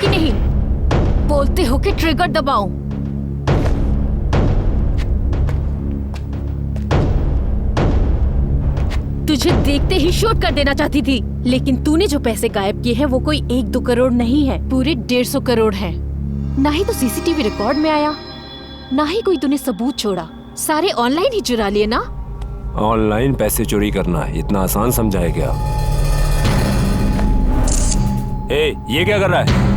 कि नहीं? बोलते हो कि ट्रिगर दबाओ। तुझे देखते ही शूट कर देना चाहती थी, लेकिन तूने जो पैसे गायब किए हैं वो कोई 1-2 करोड़ नहीं है, पूरे 150 करोड़ है। ना ही तो सीसीटीवी रिकॉर्ड में आया, ना ही कोई तूने सबूत छोड़ा। सारे ऑनलाइन ही चुरा लिए ना? ऑनलाइन पैसे चोरी करना इतना आसान समझा है क्या? ये क्या कर रहा है?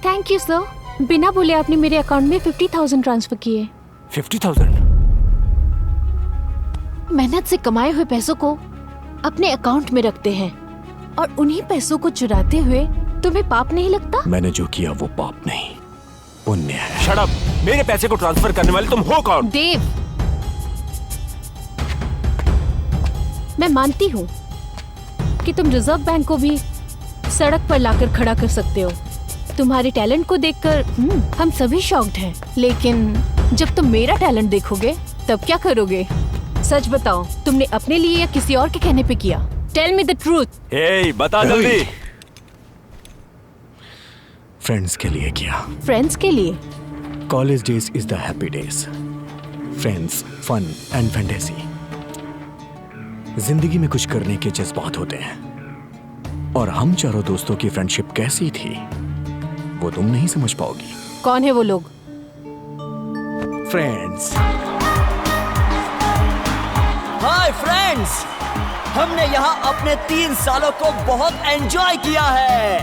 Thank you sir. बिना बोले आपने मेरे अकाउंट में 50,000 ट्रांसफर किए। 50,000? मेहनत से कमाए हुए पैसों को अपने अकाउंट में रखते हैं और उन्हीं पैसों को चुराते हुए तुम्हें पाप नहीं लगता? मैंने जो किया वो पाप नहीं, पुण्य है। Shut up! मेरे पैसे को ट्रांसफर करने वाले तुम हो कौन? देव, मैं मानती हूँ कि तुम रिजर्व बैंक को भी सड़क पर लाकर खड़ा कर सकते हो। तुम्हारे टैलेंट को देखकर हम सभी शॉक्ड हैं। लेकिन जब तुम मेरा टैलेंट देखोगे तब क्या करोगे? सच बताओ, तुमने अपने लिए या किसी और के कहने पे किया? Tell me the truth. Hey, बता जल्दी। फ्रेंड्स के लिए किया। फ्रेंड्स के लिए? College days is the happy days. Friends, fun and fantasy. जिंदगी में कुछ करने के जज्बात होते हैं, और हम चारों दोस्तों की फ्रेंडशिप कैसी थी वो तुम नहीं समझ पाओगी। कौन है वो लोग? फ्रेंड्स। हाय फ्रेंड्स, हमने यहाँ अपने 3 सालों को बहुत एंजॉय किया है।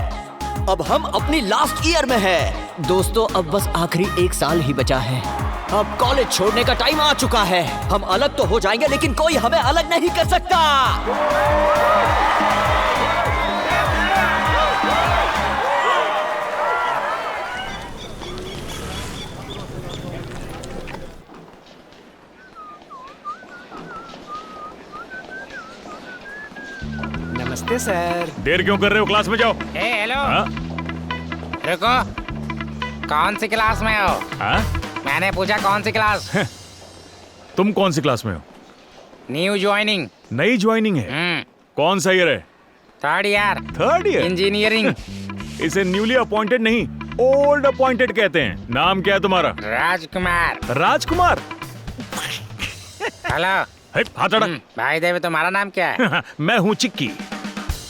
अब हम अपनी लास्ट ईयर में हैं। दोस्तों, अब बस आखिरी 1 साल ही बचा है। अब कॉलेज छोड़ने का टाइम आ चुका है। हम अलग तो हो जाएंगे, लेकिन कोई हमें अलग नहीं कर सकता। नमस्ते सर। देर क्यों कर रहे हो? क्लास में जाओ। हेलो। रुको, कौन सी क्लास में हो? मैंने पूछा कौन सी क्लास? तुम कौन सी क्लास में हो? New joining. नई ज्वाइनिंग है? कौन सा ईयर है? 3rd year. 3rd year? Engineering. इसे न्यूली अपॉइंटेड नहीं, ओल्ड अपॉइंटेड कहते हैं। नाम क्या है तुम्हारा? राजकुमार। राजकुमार? हेलो। हाथ हटा। भाई देव, तुम्हारा नाम क्या है? मैं हूँ चिक्की।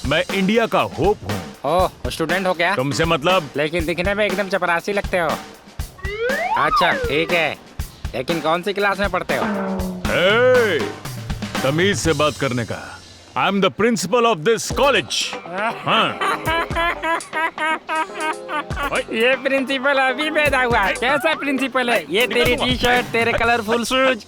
मैं इंडिया का होप हूँ। ओह, स्टूडेंट हो क्या? तुमसे मतलब? लेकिन दिखने में एकदम चपरासी लगते हो। अच्छा ठीक है, लेकिन कौन सी क्लास में पढ़ते हो? तमीज से बात करने का। I am the principle of this college. ये प्रिंसिपल अभी पैदा हुआ? कैसा प्रिंसिपल है ये? तेरी टी शर्ट, तेरे कलरफुल शूज।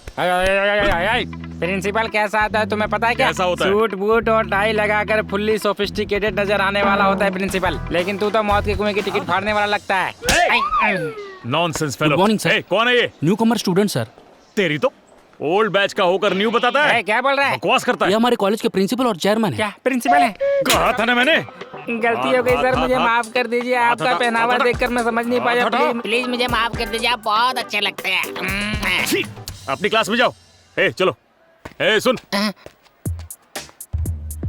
प्रिंसिपल कैसा आता है तुम्हें पता है क्या? कैसा होता है? सूट बूट और टाई लगाकर फुल्ली सोफिस्टिकेटेड नजर आने वाला होता है प्रिंसिपल। लेकिन तू तो मौत के कुएं की टिकट फाड़ने वाला लगता है। Nonsense fellow. Good morning sir. कौन है ये? न्यू कमर स्टूडेंट सर। तेरी तो ओल्ड बैच का होकर न्यू बताता है। क्या बोल रहा है? बकवास करता है। ये हमारे कॉलेज के प्रिंसिपल और चेयरमैन है। क्या प्रिंसिपल है? कहा था ना मैंने। गलती हो गई सर, मुझे माफ कर दीजिए। आपका पहनावा देखकर मैं समझ नहीं पाया। प्लीज मुझे माफ कर दीजिए, आप बहुत अच्छे लगते हैं। अपनी क्लास में जाओ। चलो। सुन,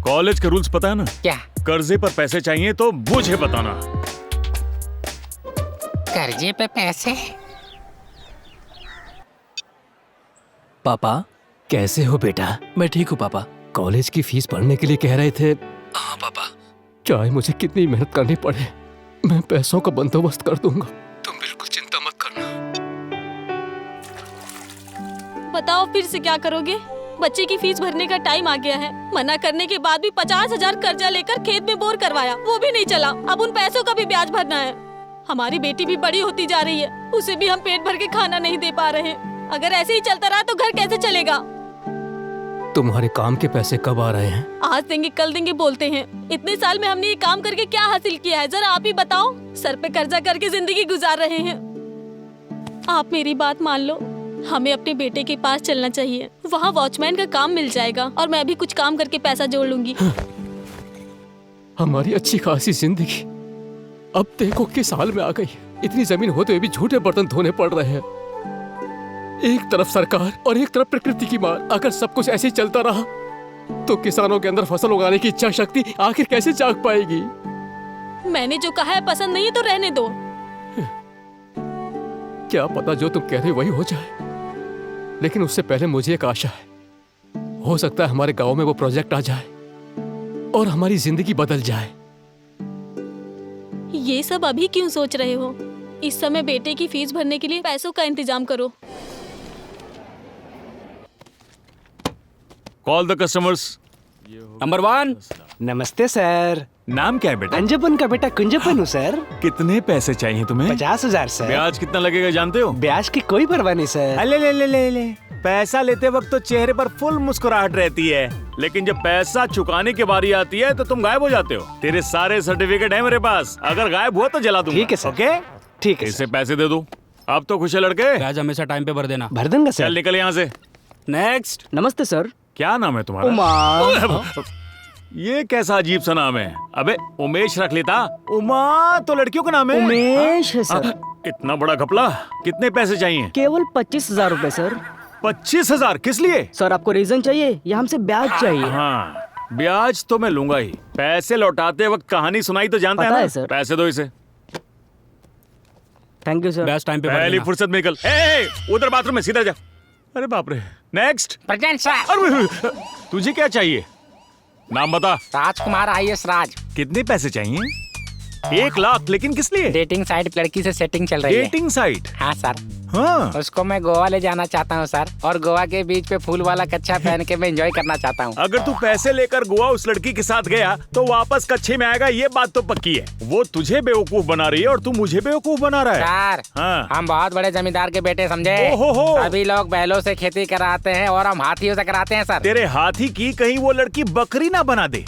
कॉलेज के रूल्स पता है ना? क्या? कर्जे पर पैसे चाहिए तो मुझे बताना। कर्जे पे पैसे? पापा कैसे हो बेटा? मैं ठीक हूँ पापा। कॉलेज की फीस भरने के लिए कह रहे थे। हाँ पापा, चाहे मुझे कितनी मेहनत करनी पड़े, मैं पैसों का बंदोबस्त कर दूंगा। तुम बिल्कुल चिंता मत करना। बताओ फिर से क्या करोगे? बच्चे की फीस भरने का टाइम आ गया है। मना करने के बाद भी 50,000 कर्जा लेकर खेत में बोर करवाया, वो भी नहीं चला। अब उन पैसों का भी ब्याज भरना है। हमारी बेटी भी बड़ी होती जा रही है, उसे भी हम पेट भर के खाना नहीं दे पा रहे। अगर ऐसे ही चलता रहा तो घर कैसे चलेगा? तुम्हारे काम के पैसे कब आ रहे हैं? आज देंगे कल देंगे बोलते हैं। इतने साल में हमने ये काम करके क्या हासिल किया है, जरा आप ही बताओ। सर पे कर्जा करके जिंदगी गुजार रहे हैं। आप मेरी बात मान लो, हमें अपने बेटे के पास चलना चाहिए। वहाँ वॉचमैन का काम मिल जाएगा और मैं भी कुछ काम करके पैसा जोड़ लूंगी। हमारी अच्छी खासी जिंदगी अब देखो किस हाल में आ गई। इतनी जमीन होते हुए भी झूठे बर्तन धोने पड़ रहे हैं। एक तरफ सरकार और एक तरफ प्रकृति की मार। अगर सब कुछ ऐसे ही चलता रहा तो किसानों के अंदर फसल उगाने की इच्छा शक्ति आखिर कैसे जाग पाएगी? मैंने जो कहा है पसंद नहीं है तो रहने दो। क्या पता जो तुम कह रहे हो वही हो जाए, लेकिन उससे पहले मुझे एक आशा है। हो सकता है हमारे गांव में वो प्रोजेक्ट आ जाए और हमारी जिंदगी बदल जाए। ये सब अभी क्यों सोच रहे हो? इस समय बेटे की फीस भरने के लिए पैसों का इंतजाम करो। Call the customers. नंबर 1। नमस्ते सर। नाम क्या है बेटा? अंजपन का बेटा कुंजपन हूँ सर। कितने पैसे चाहिए तुम्हें? 50,000 सर। ब्याज कितना लगेगा जानते हो? ब्याज की कोई परवाह नहीं सर। ले। पैसा लेते वक्त तो चेहरे पर फुल मुस्कुराहट रहती है, लेकिन जब पैसा चुकाने की बारी आती है तो तुम गायब हो जाते हो। तेरे सारे सर्टिफिकेट है मेरे पास, अगर गायब हुआ तो जला दूंगा। ठीक है सर। ओके ठीक है इसे पैसे दे दो। अब तो खुश है लड़के। ब्याज हमेशा टाइम पे भर देना। भर दूंगा चल सर। निकल यहाँ से। नेक्स्ट। नमस्ते सर। क्या नाम है तुम्हारा? उमा। ये कैसा अजीब सा नाम है? अबे उमेश रख लेता। उमा तो लड़कियों का नाम है। उमेश है सर। इतना बड़ा घपला। कितने पैसे चाहिए? केवल 25,000 रूपए सर। 25,000 किस लिए? सर आपको रीजन चाहिए या हमसे ब्याज चाहिए? हाँ ब्याज तो मैं लूंगा ही। पैसे लौटाते वक्त कहानी सुनाई तो जानता है पता ना? है सर। पैसे दो इसे। Thank you sir. ब्याज टाइम पे भर पहली देना। फुर्सत में निकल। उधर बाथरूम में सीधा जा। अरे बाप रे। नेक्स्ट। Present sir. अरे तुझे क्या चाहिए? नाम बता। राजकुमार IAS राज। कितने पैसे चाहिए? 1 लाख। लेकिन किस लिए? डेटिंग साइट लड़की से सेटिंग चल रही है। Dating site? हाँ सर। हाँ उसको मैं गोवा ले जाना चाहता हूँ सर, और गोवा के बीच पे फूल वाला कच्छा पहन के मैं एंजॉय करना चाहता हूँ। अगर तू पैसे लेकर गोवा उस लड़की के साथ गया तो वापस कच्छे में आएगा, ये बात तो पक्की है। वो तुझे बेवकूफ बना रही है और तू मुझे बेवकूफ बना रहा है। सर हाँ। हम बहुत बड़े जमींदार के बेटे समझे। ओहो। सभी लोग बैलों से खेती कराते हैं और हम हाथियों से कराते हैं सर। तेरे हाथी की कहीं वो लड़की बकरी ना बना दे।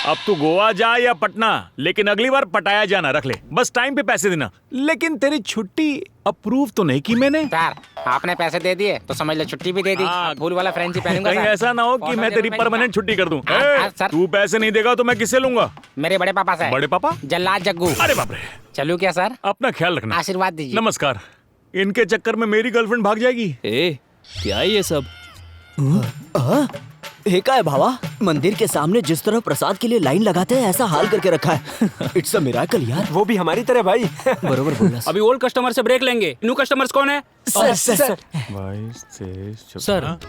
अब तू गोवा जा या पटना, लेकिन अगली बार पटाया जाना रख ले। बस टाइम पे पैसे देना। लेकिन तेरी छुट्टी अप्रूव तो नहीं की मैंने। सर आपने पैसे दे दिए तो समझ लो छुट्टी भी दे दी। हाँ। फूल वाला फ्रेंची पहनूंगा कहीं सर। ऐसा ना हो कि मैं तेरी परमानेंट छुट्टी कर दूं। हाँ, सर। तू पैसे नहीं देगा तो मैं किससे लूंगा? मेरे बड़े पापा से। बड़े पापा? जल्लाद जग्गू। अरे बाप रे। चलूं क्या सर? अपना ख्याल रखना। आशीर्वाद दीजिए। नमस्कार। इनके चक्कर में मेरी गर्लफ्रेंड भाग जाएगी। क्या ये सब? का है भावा? मंदिर के सामने जिस तरह प्रसाद के लिए लाइन लगाते हैं ऐसा हाल करके रखा है। इट्स अ मिरेकल यार। वो भी हमारी तरह भाई। बरोबर बोला अभी ओल्ड कस्टमर से ब्रेक लेंगे। न्यू कस्टमर्स कौन है? सर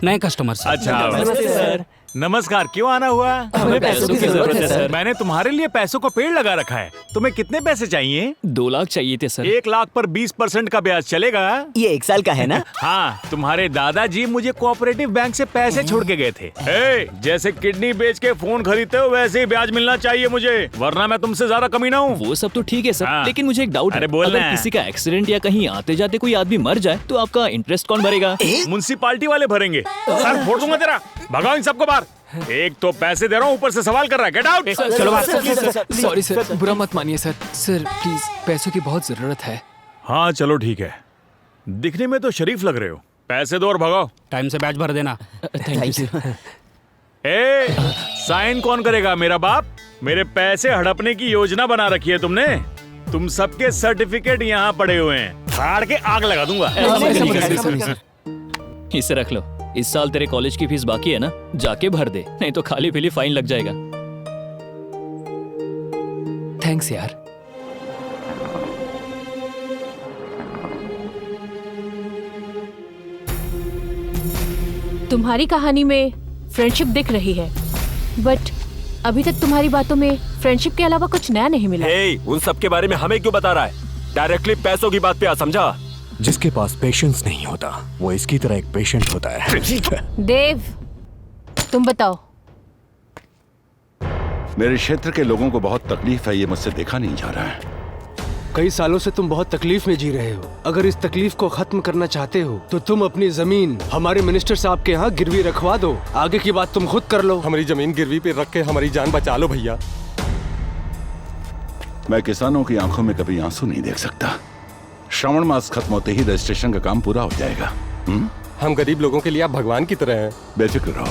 नए कस्टमर्स। अच्छा नमस्ते सर। नमस्कार। क्यों आना हुआ? हमें पैसों की जरूरत है सर। मैंने तुम्हारे लिए पैसों का पेड़ लगा रखा है। तुम्हें कितने पैसे चाहिए? 2 लाख चाहिए थे सर। 1 लाख पर 20% का ब्याज चलेगा? ये 1 साल का है ना? हाँ तुम्हारे दादाजी मुझे कोऑपरेटिव बैंक से पैसे छोड़ के गए थे। जैसे किडनी बेच के फोन खरीदते हो वैसे ही ब्याज मिलना चाहिए मुझे, वरना मैं तुमसे ज्यादा कमीना हूँ। वो सब तो ठीक है सर, हाँ। लेकिन मुझे एक डाउट है। अरे बोलना अगर है। किसी का एक्सीडेंट या कहीं आते जाते कोई आदमी मर जाए तो आपका इंटरेस्ट कौन भरेगा? म्युनिसिपालिटी वाले भरेंगे। सर फोड़ दूंगा तेरा। भगाओ इन सबको बाहर। एक तो पैसे दे रहा हूँ, ऊपर से सवाल कर रहा है। Get out. चलो सॉरी सर, बुरा मत मानिए सर। सर प्लीज, पैसों की बहुत जरूरत है। हाँ चलो ठीक है। दिखने में तो शरीफ लग रहे हो। पैसे दो और भगाओ। टाइम से ब्याज भर देना। Thank you. साइन कौन करेगा? मेरा बाप। मेरे पैसे हड़पने की योजना बना रखी है तुमने। तुम सबके सर्टिफिकेट यहाँ पड़े हुए हैं, फाड़ के आग लगा दूंगा। इसे रख लो। इस साल तेरे कॉलेज की फीस बाकी है ना, जाके भर दे, नहीं तो खाली पीली फाइन लग जाएगा। थैंक्स यार। तुम्हारी कहानी में फ्रेंडशिप दिख रही है, बट अभी तक तुम्हारी बातों में फ्रेंडशिप के अलावा कुछ नया नहीं मिला। उन सब के बारे में हमें क्यों बता रहा है? डायरेक्टली पैसों की बात पे आ, समझा? जिसके पास पेशेंस नहीं होता वो इसकी तरह एक पेशेंट होता है। देव, तुम बताओ। मेरे क्षेत्र के लोगों को बहुत तकलीफ है, ये मुझसे देखा नहीं जा रहा है। कई सालों से तुम बहुत तकलीफ में जी रहे हो। अगर इस तकलीफ को खत्म करना चाहते हो तो तुम अपनी जमीन हमारे मिनिस्टर साहब के यहाँ गिरवी रखवा दो। आगे की बात तुम खुद कर लो। हमारी जमीन गिरवी पे रख के हमारी जान बचा लो भैया। मैं किसानों की आंखों में कभी आंसू नहीं देख सकता। श्रावण मास खत्म होते ही रजिस्ट्रेशन का काम पूरा हो जाएगा। हम गरीब लोगों के लिए आप भगवान की तरह हैं। बेफिक्र रहो।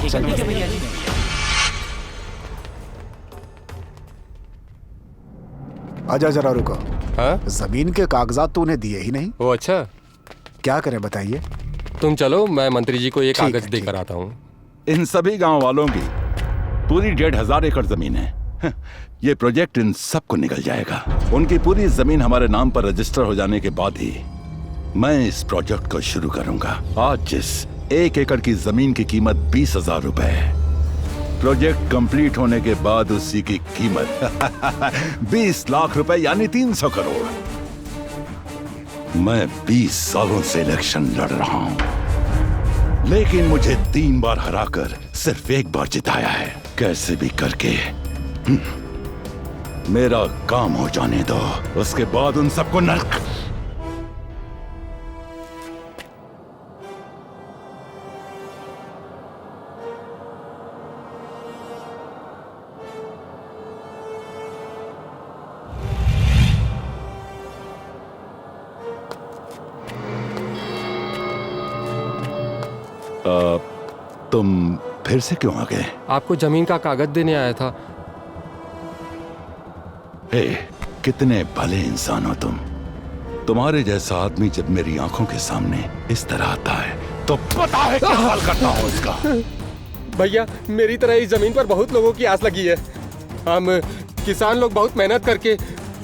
आजा जरा रुको। हाँ? जमीन के कागजात तो उन्हें दिए ही नहीं। वो अच्छा, क्या करें बताइए। तुम चलो, मैं मंत्री जी को ये ठीक कागज है, देकर आता हूँ। इन सभी गांव वालों की पूरी 1,500 एकड़ जमीन है। ये प्रोजेक्ट इन सबको निकल जाएगा। उनकी पूरी जमीन हमारे नाम पर रजिस्टर हो जाने के बाद ही मैं इस प्रोजेक्ट को शुरू करूंगा। आज जिस 1 एकड़ की जमीन की कीमत 20,000 रुपए है, प्रोजेक्ट कंप्लीट होने के बाद उसी की कीमत 20 लाख रुपए यानी 300 करोड़। मैं 20 सालों से इलेक्शन लड़ रहा हूं, लेकिन मुझे 3 बार हराकर सिर्फ 1 बार जिताया है। कैसे भी करके मेरा काम हो जाने दो, उसके बाद उन सबको नर्क। तुम फिर से क्यों आ गए? आपको जमीन का कागज देने आया था। हे, कितने भले इंसान हो तुम। तुम्हारे जैसा आदमी जब मेरी आंखों के सामने इस तरह आता है तो पता है क्या हाल करता हूं उसका। भैया, मेरी तरह इस जमीन पर बहुत लोगों की आस लगी है। हम किसान लोग बहुत मेहनत करके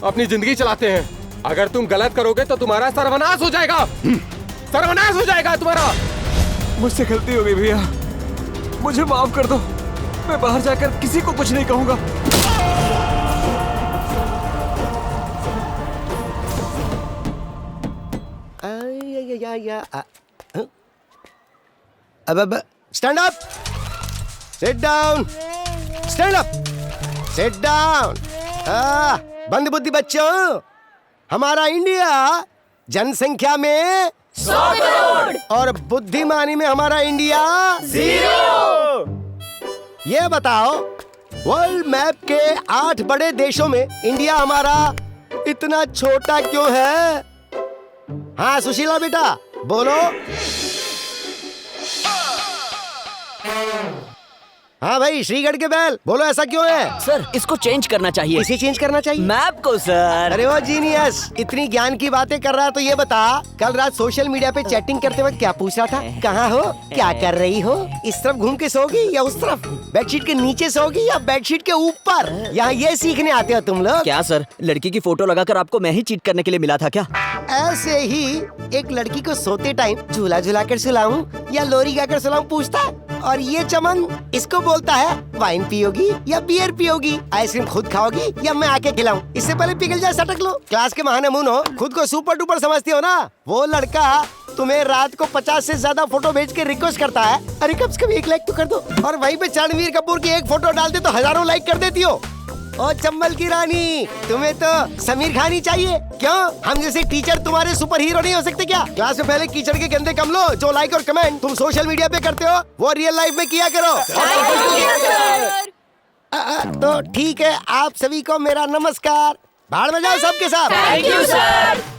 अपनी जिंदगी चलाते हैं। अगर तुम गलत करोगे तो तुम्हारा सर्वनाश हो जाएगा। सर्वनाश हो जाएगा तुम्हारा। मुझसे गलती हो गई भैया, मुझे माफ कर दो। मैं बाहर जाकर किसी को कुछ नहीं कहूंगा। अब stand up, sit down, stand up, sit down. बंद बुद्धि बच्चों, हमारा इंडिया जनसंख्या में 100 करोड़ और बुद्धिमानी में हमारा इंडिया 0। ये बताओ, वर्ल्ड मैप के 8 बड़े देशों में इंडिया हमारा इतना छोटा क्यों है? हाँ सुशीला बेटा बोलो। हाँ भाई श्रीगढ़ के बैल बोलो, ऐसा क्यों है? सर इसको चेंज करना चाहिए। इसे चेंज करना चाहिए? मैप को सर। अरे वो जीनियस, इतनी ज्ञान की बातें कर रहा है तो ये बता, कल रात सोशल मीडिया पे चैटिंग करते वक्त क्या पूछ रहा था? कहाँ हो, क्या कर रही हो, इस तरफ घूम के सोगी या उस तरफ, बेडशीट के नीचे सोगी या बेडशीट के ऊपर? यहाँ ये सीखने आते हो तुम लोग? क्या सर, लड़की की फोटो लगाकर आपको मैं ही चीट करने के लिए मिला था क्या? ऐसे ही एक लड़की को सोते टाइम झूला झूला कर सुलाऊं या लोरी गाकर सुलाऊं पूछता है, और ये चमन इसको बोलता है वाइन पियोगी या बियर पियोगी, आइसक्रीम खुद खाओगी या मैं आके खिलाऊं? इससे पहले पिघल जाए सटक लो। क्लास के महानमून हो, खुद को सुपर डुपर समझती हो ना? वो लड़का तुम्हें रात को 50 से ज्यादा फोटो भेज के रिक्वेस्ट करता है, अरे कम से कम 1 लाइक तो कर दो, और वहीं पे रणवीर कपूर की एक फोटो डाल दे तो हजारों लाइक कर देती हो। ओ चंबल की रानी, तुम्हें तो समीर खान ही चाहिए। क्यों, हम जैसे टीचर तुम्हारे सुपर हीरो नहीं हो सकते क्या? क्लास में पहले कीचड़ के गंदे कम लो, जो लाइक और कमेंट तुम सोशल मीडिया पे करते हो वो रियल लाइफ में किया करो। तो ठीक है, आप सभी को मेरा नमस्कार। बाहर में जाओ सबके साथ। Thank you sir.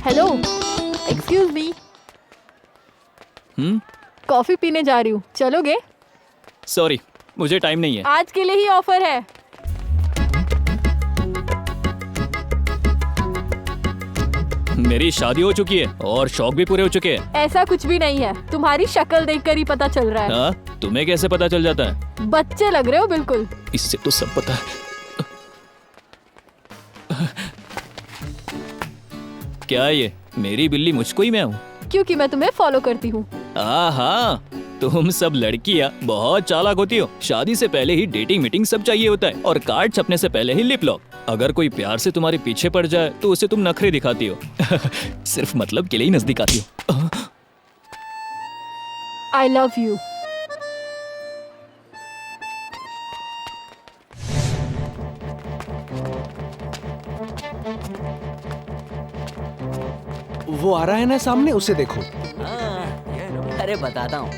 Hello, excuse me. Coffee पीने जा रही हूँ, चलोगे? सॉरी, मुझे टाइम नहीं है। आज के लिए ही ऑफर है। मेरी शादी हो चुकी है और शौक भी पूरे हो चुके हैं। ऐसा कुछ भी नहीं है, तुम्हारी शक्ल देखकर ही पता चल रहा है। हाँ, तुम्हें कैसे पता चल जाता है? बच्चे लग रहे हो बिल्कुल। इससे तो सब पता है। क्या ये मेरी बिल्ली मुझको ही मैं हूँ? क्योंकि मैं तुम्हें फॉलो करती हूँ। हाँ, तुम सब लड़कियाँ बहुत चालाक होती हो। शादी से पहले ही डेटिंग मीटिंग सब चाहिए होता है, और कार्ड छपने से पहले ही लिप लॉक। अगर कोई प्यार से तुम्हारे पीछे पड़ जाए तो उसे तुम नखरे दिखाती हो। सिर्फ मतलब के लिए ही नजदीक आती हो। I love you. वो आ रहा है ना सामने, उसे देखो। अरे बताता हूँ।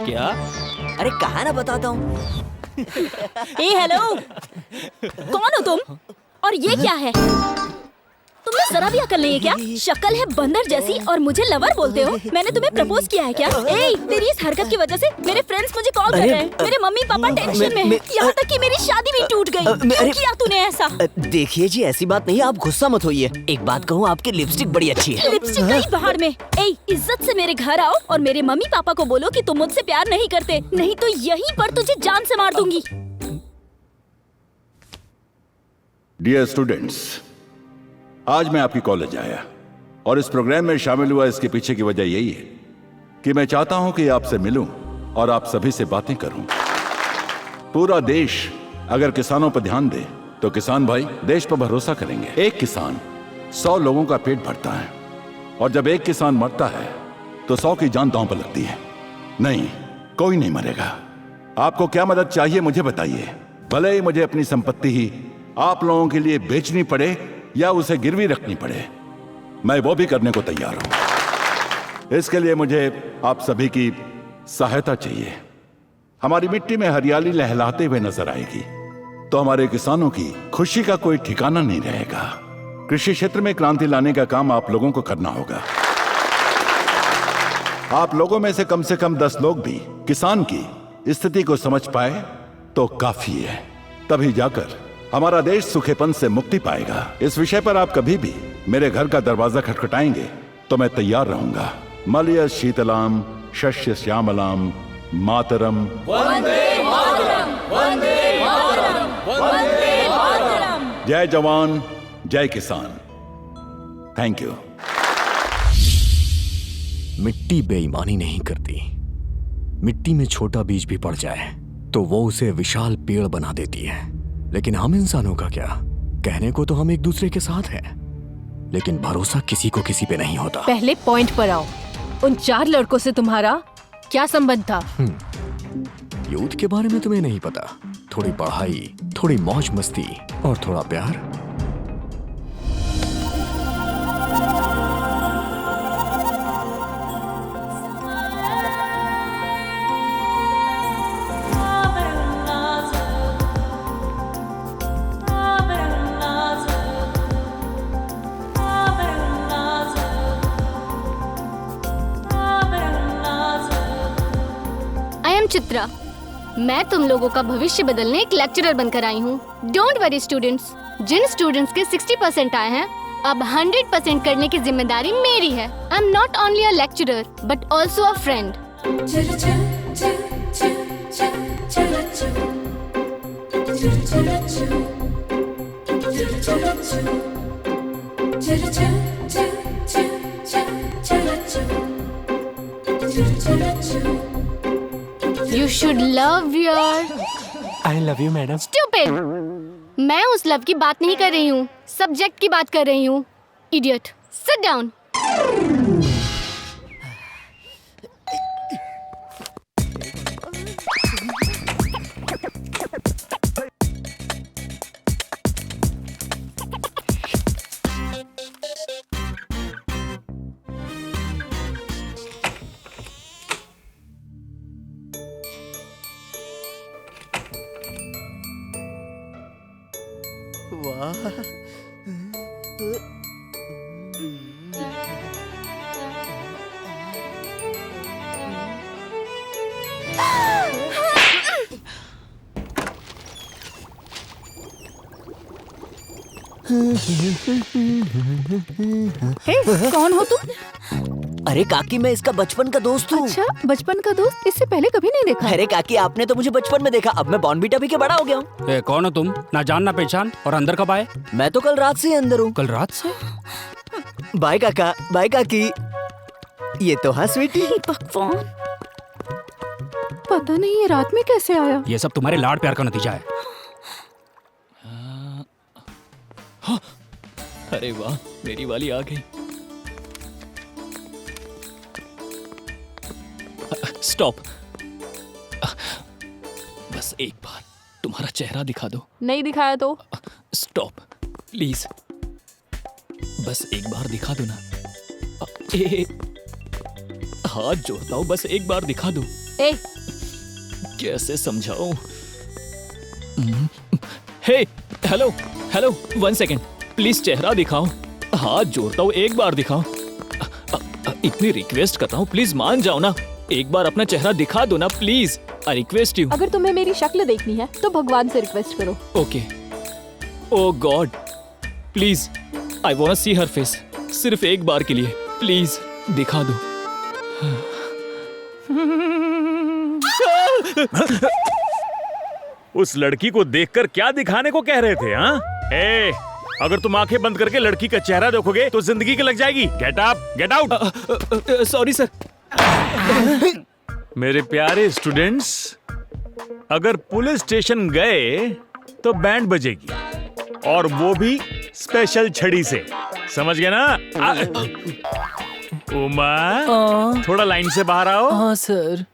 क्या? अरे कहा ना बताता हूँ। ए हेलो, कौन हो तुम? और ये क्या है? तुमने जरा भी अकल नहीं है क्या? शक्ल है बंदर जैसी और मुझे लवर बोलते हो? मैंने तुम्हें प्रपोज किया है क्या? ए, तेरी इस हरकत की वजह से मेरे फ्रेंड्स मुझे कॉल कर रहे हैं। मेरे मम्मी पापा टेंशन में हैं। यहाँ तक कि मेरी शादी भी टूट गई। क्यों किया तूने ऐसा? देखिए जी, ऐसी बात नहीं है, आप गुस्सा मत होइए। एक बात कहूँ, आपकी लिपस्टिक बड़ी अच्छी है। लिपस्टिक कहीं बाहर में। ए, इज्जत से मेरे घर आओ और मेरे मम्मी पापा को बोलो कि तुम मुझसे प्यार नहीं करते, नहीं तो यहीं पर तुझे जान से मार दूंगी। डियर स्टूडेंट्स, आज मैं आपकी कॉलेज आया और इस प्रोग्राम में शामिल हुआ। इसके पीछे की वजह यही है कि मैं चाहता हूं कि आपसे मिलूं और आप सभी से बातें करूं। पूरा देश अगर किसानों पर ध्यान दे तो किसान भाई देश पर भरोसा करेंगे। एक किसान 100 लोगों का पेट भरता है और जब एक किसान मरता है तो 100 की जान दांव पर लगती है। नहीं, कोई नहीं मरेगा। आपको क्या मदद चाहिए मुझे बताइए। भले ही मुझे अपनी संपत्ति ही आप लोगों के लिए बेचनी पड़े या उसे गिरवी रखनी पड़े, मैं वो भी करने को तैयार हूं। इसके लिए मुझे आप सभी की सहायता चाहिए। हमारी मिट्टी में हरियाली लहलाते हुए नजर आएगी तो हमारे किसानों की खुशी का कोई ठिकाना नहीं रहेगा। कृषि क्षेत्र में क्रांति लाने का काम आप लोगों को करना होगा। आप लोगों में से कम 10 लोग भी किसान की स्थिति को समझ पाए तो काफी है। तभी जाकर हमारा देश सूखेपन से मुक्ति पाएगा। इस विषय पर आप कभी भी मेरे घर का दरवाजा खटखटाएंगे तो मैं तैयार रहूंगा। मलय शीतलाम शस्य श्यामलाम मातरम। वंदे मातरम, वंदे मातरम, वंदे मातरम। जय जवान जय किसान। Thank you. मिट्टी बेईमानी नहीं करती। मिट्टी में छोटा बीज भी पड़ जाए तो वो उसे विशाल पेड़ बना देती है। लेकिन हम इंसानों का क्या? कहने को तो हम एक दूसरे के साथ हैं, लेकिन भरोसा किसी को किसी पे नहीं होता। पहले पॉइंट पर आओ। उन 4 लड़कों से तुम्हारा क्या संबंध था? यूथ के बारे में तुम्हें नहीं पता? थोड़ी पढ़ाई, थोड़ी मौज मस्ती और थोड़ा प्यार। चित्रा, मैं तुम लोगों का भविष्य बदलने एक लेक्चरर बनकर आई हूँ। डोंट वरी स्टूडेंट्स, जिन स्टूडेंट्स के 60% आए हैं, अब 100% करने की जिम्मेदारी मेरी है। I am not only a lecturer but also a friend. You should love your... I love you, madam. Stupid! मैं उस लव की बात नहीं कर रही हूँ, सब्जेक्ट की बात कर रही हूँ। Idiot! Sit down. कौन हो तुम? अरे काकी, मैं इसका बचपन का दोस्त हूँ। अच्छा, बचपन का दोस्त? इससे पहले कभी नहीं देखा। अरे काकी, आपने तो मुझे बचपन में देखा, अब मैं बॉर्नवीटा पी के बड़ा हो गया हूँ। कौन हो तुम? ना जान ना पहचान, और अंदर कब आए? मैं तो कल रात से ही अंदर हूँ। कल रात से? बाय काका, बाय काकी। ये तो हाँ स्वीटी। भगवान, पता नहीं ये रात में कैसे आया। ये सब तुम्हारे लाड प्यार का नतीजा है। अरे वाह, मेरी वाली आ गई। स्टॉप। बस एक बार तुम्हारा चेहरा दिखा दो। नहीं दिखाया तो? स्टॉप प्लीज, बस एक बार दिखा दो ना। हाथ जोड़ता हूँ, बस एक बार दिखा दो। कैसे समझाऊं? हे, हेलो हेलो, 1 सेकेंड प्लीज, चेहरा दिखाओ। हाथ जोड़ता हूँ, एक बार दिखाओ। इतनी रिक्वेस्ट करता हूँ, प्लीज मान जाओ ना। एक बार अपना चेहरा दिखा दो ना प्लीज। I request you. अगर तुम्हें मेरी शक्ल देखनी है तो भगवान से रिक्वेस्ट करो। Okay. Oh God, please I want see her face. सिर्फ एक बार के लिए प्लीज दिखा दो। उस लड़की को देखकर क्या दिखाने को कह रहे थे? हाँ, ए, अगर तुम आंखें बंद करके लड़की का चेहरा देखोगे तो जिंदगी की लग जाएगी। Get up, get out. Sorry sir. मेरे प्यारे स्टूडेंट्स, अगर पुलिस स्टेशन गए तो बैंड बजेगी, और वो भी स्पेशल छड़ी से। समझ गए ना? उमा, थोड़ा लाइन से बाहर आओ। हाँ सर।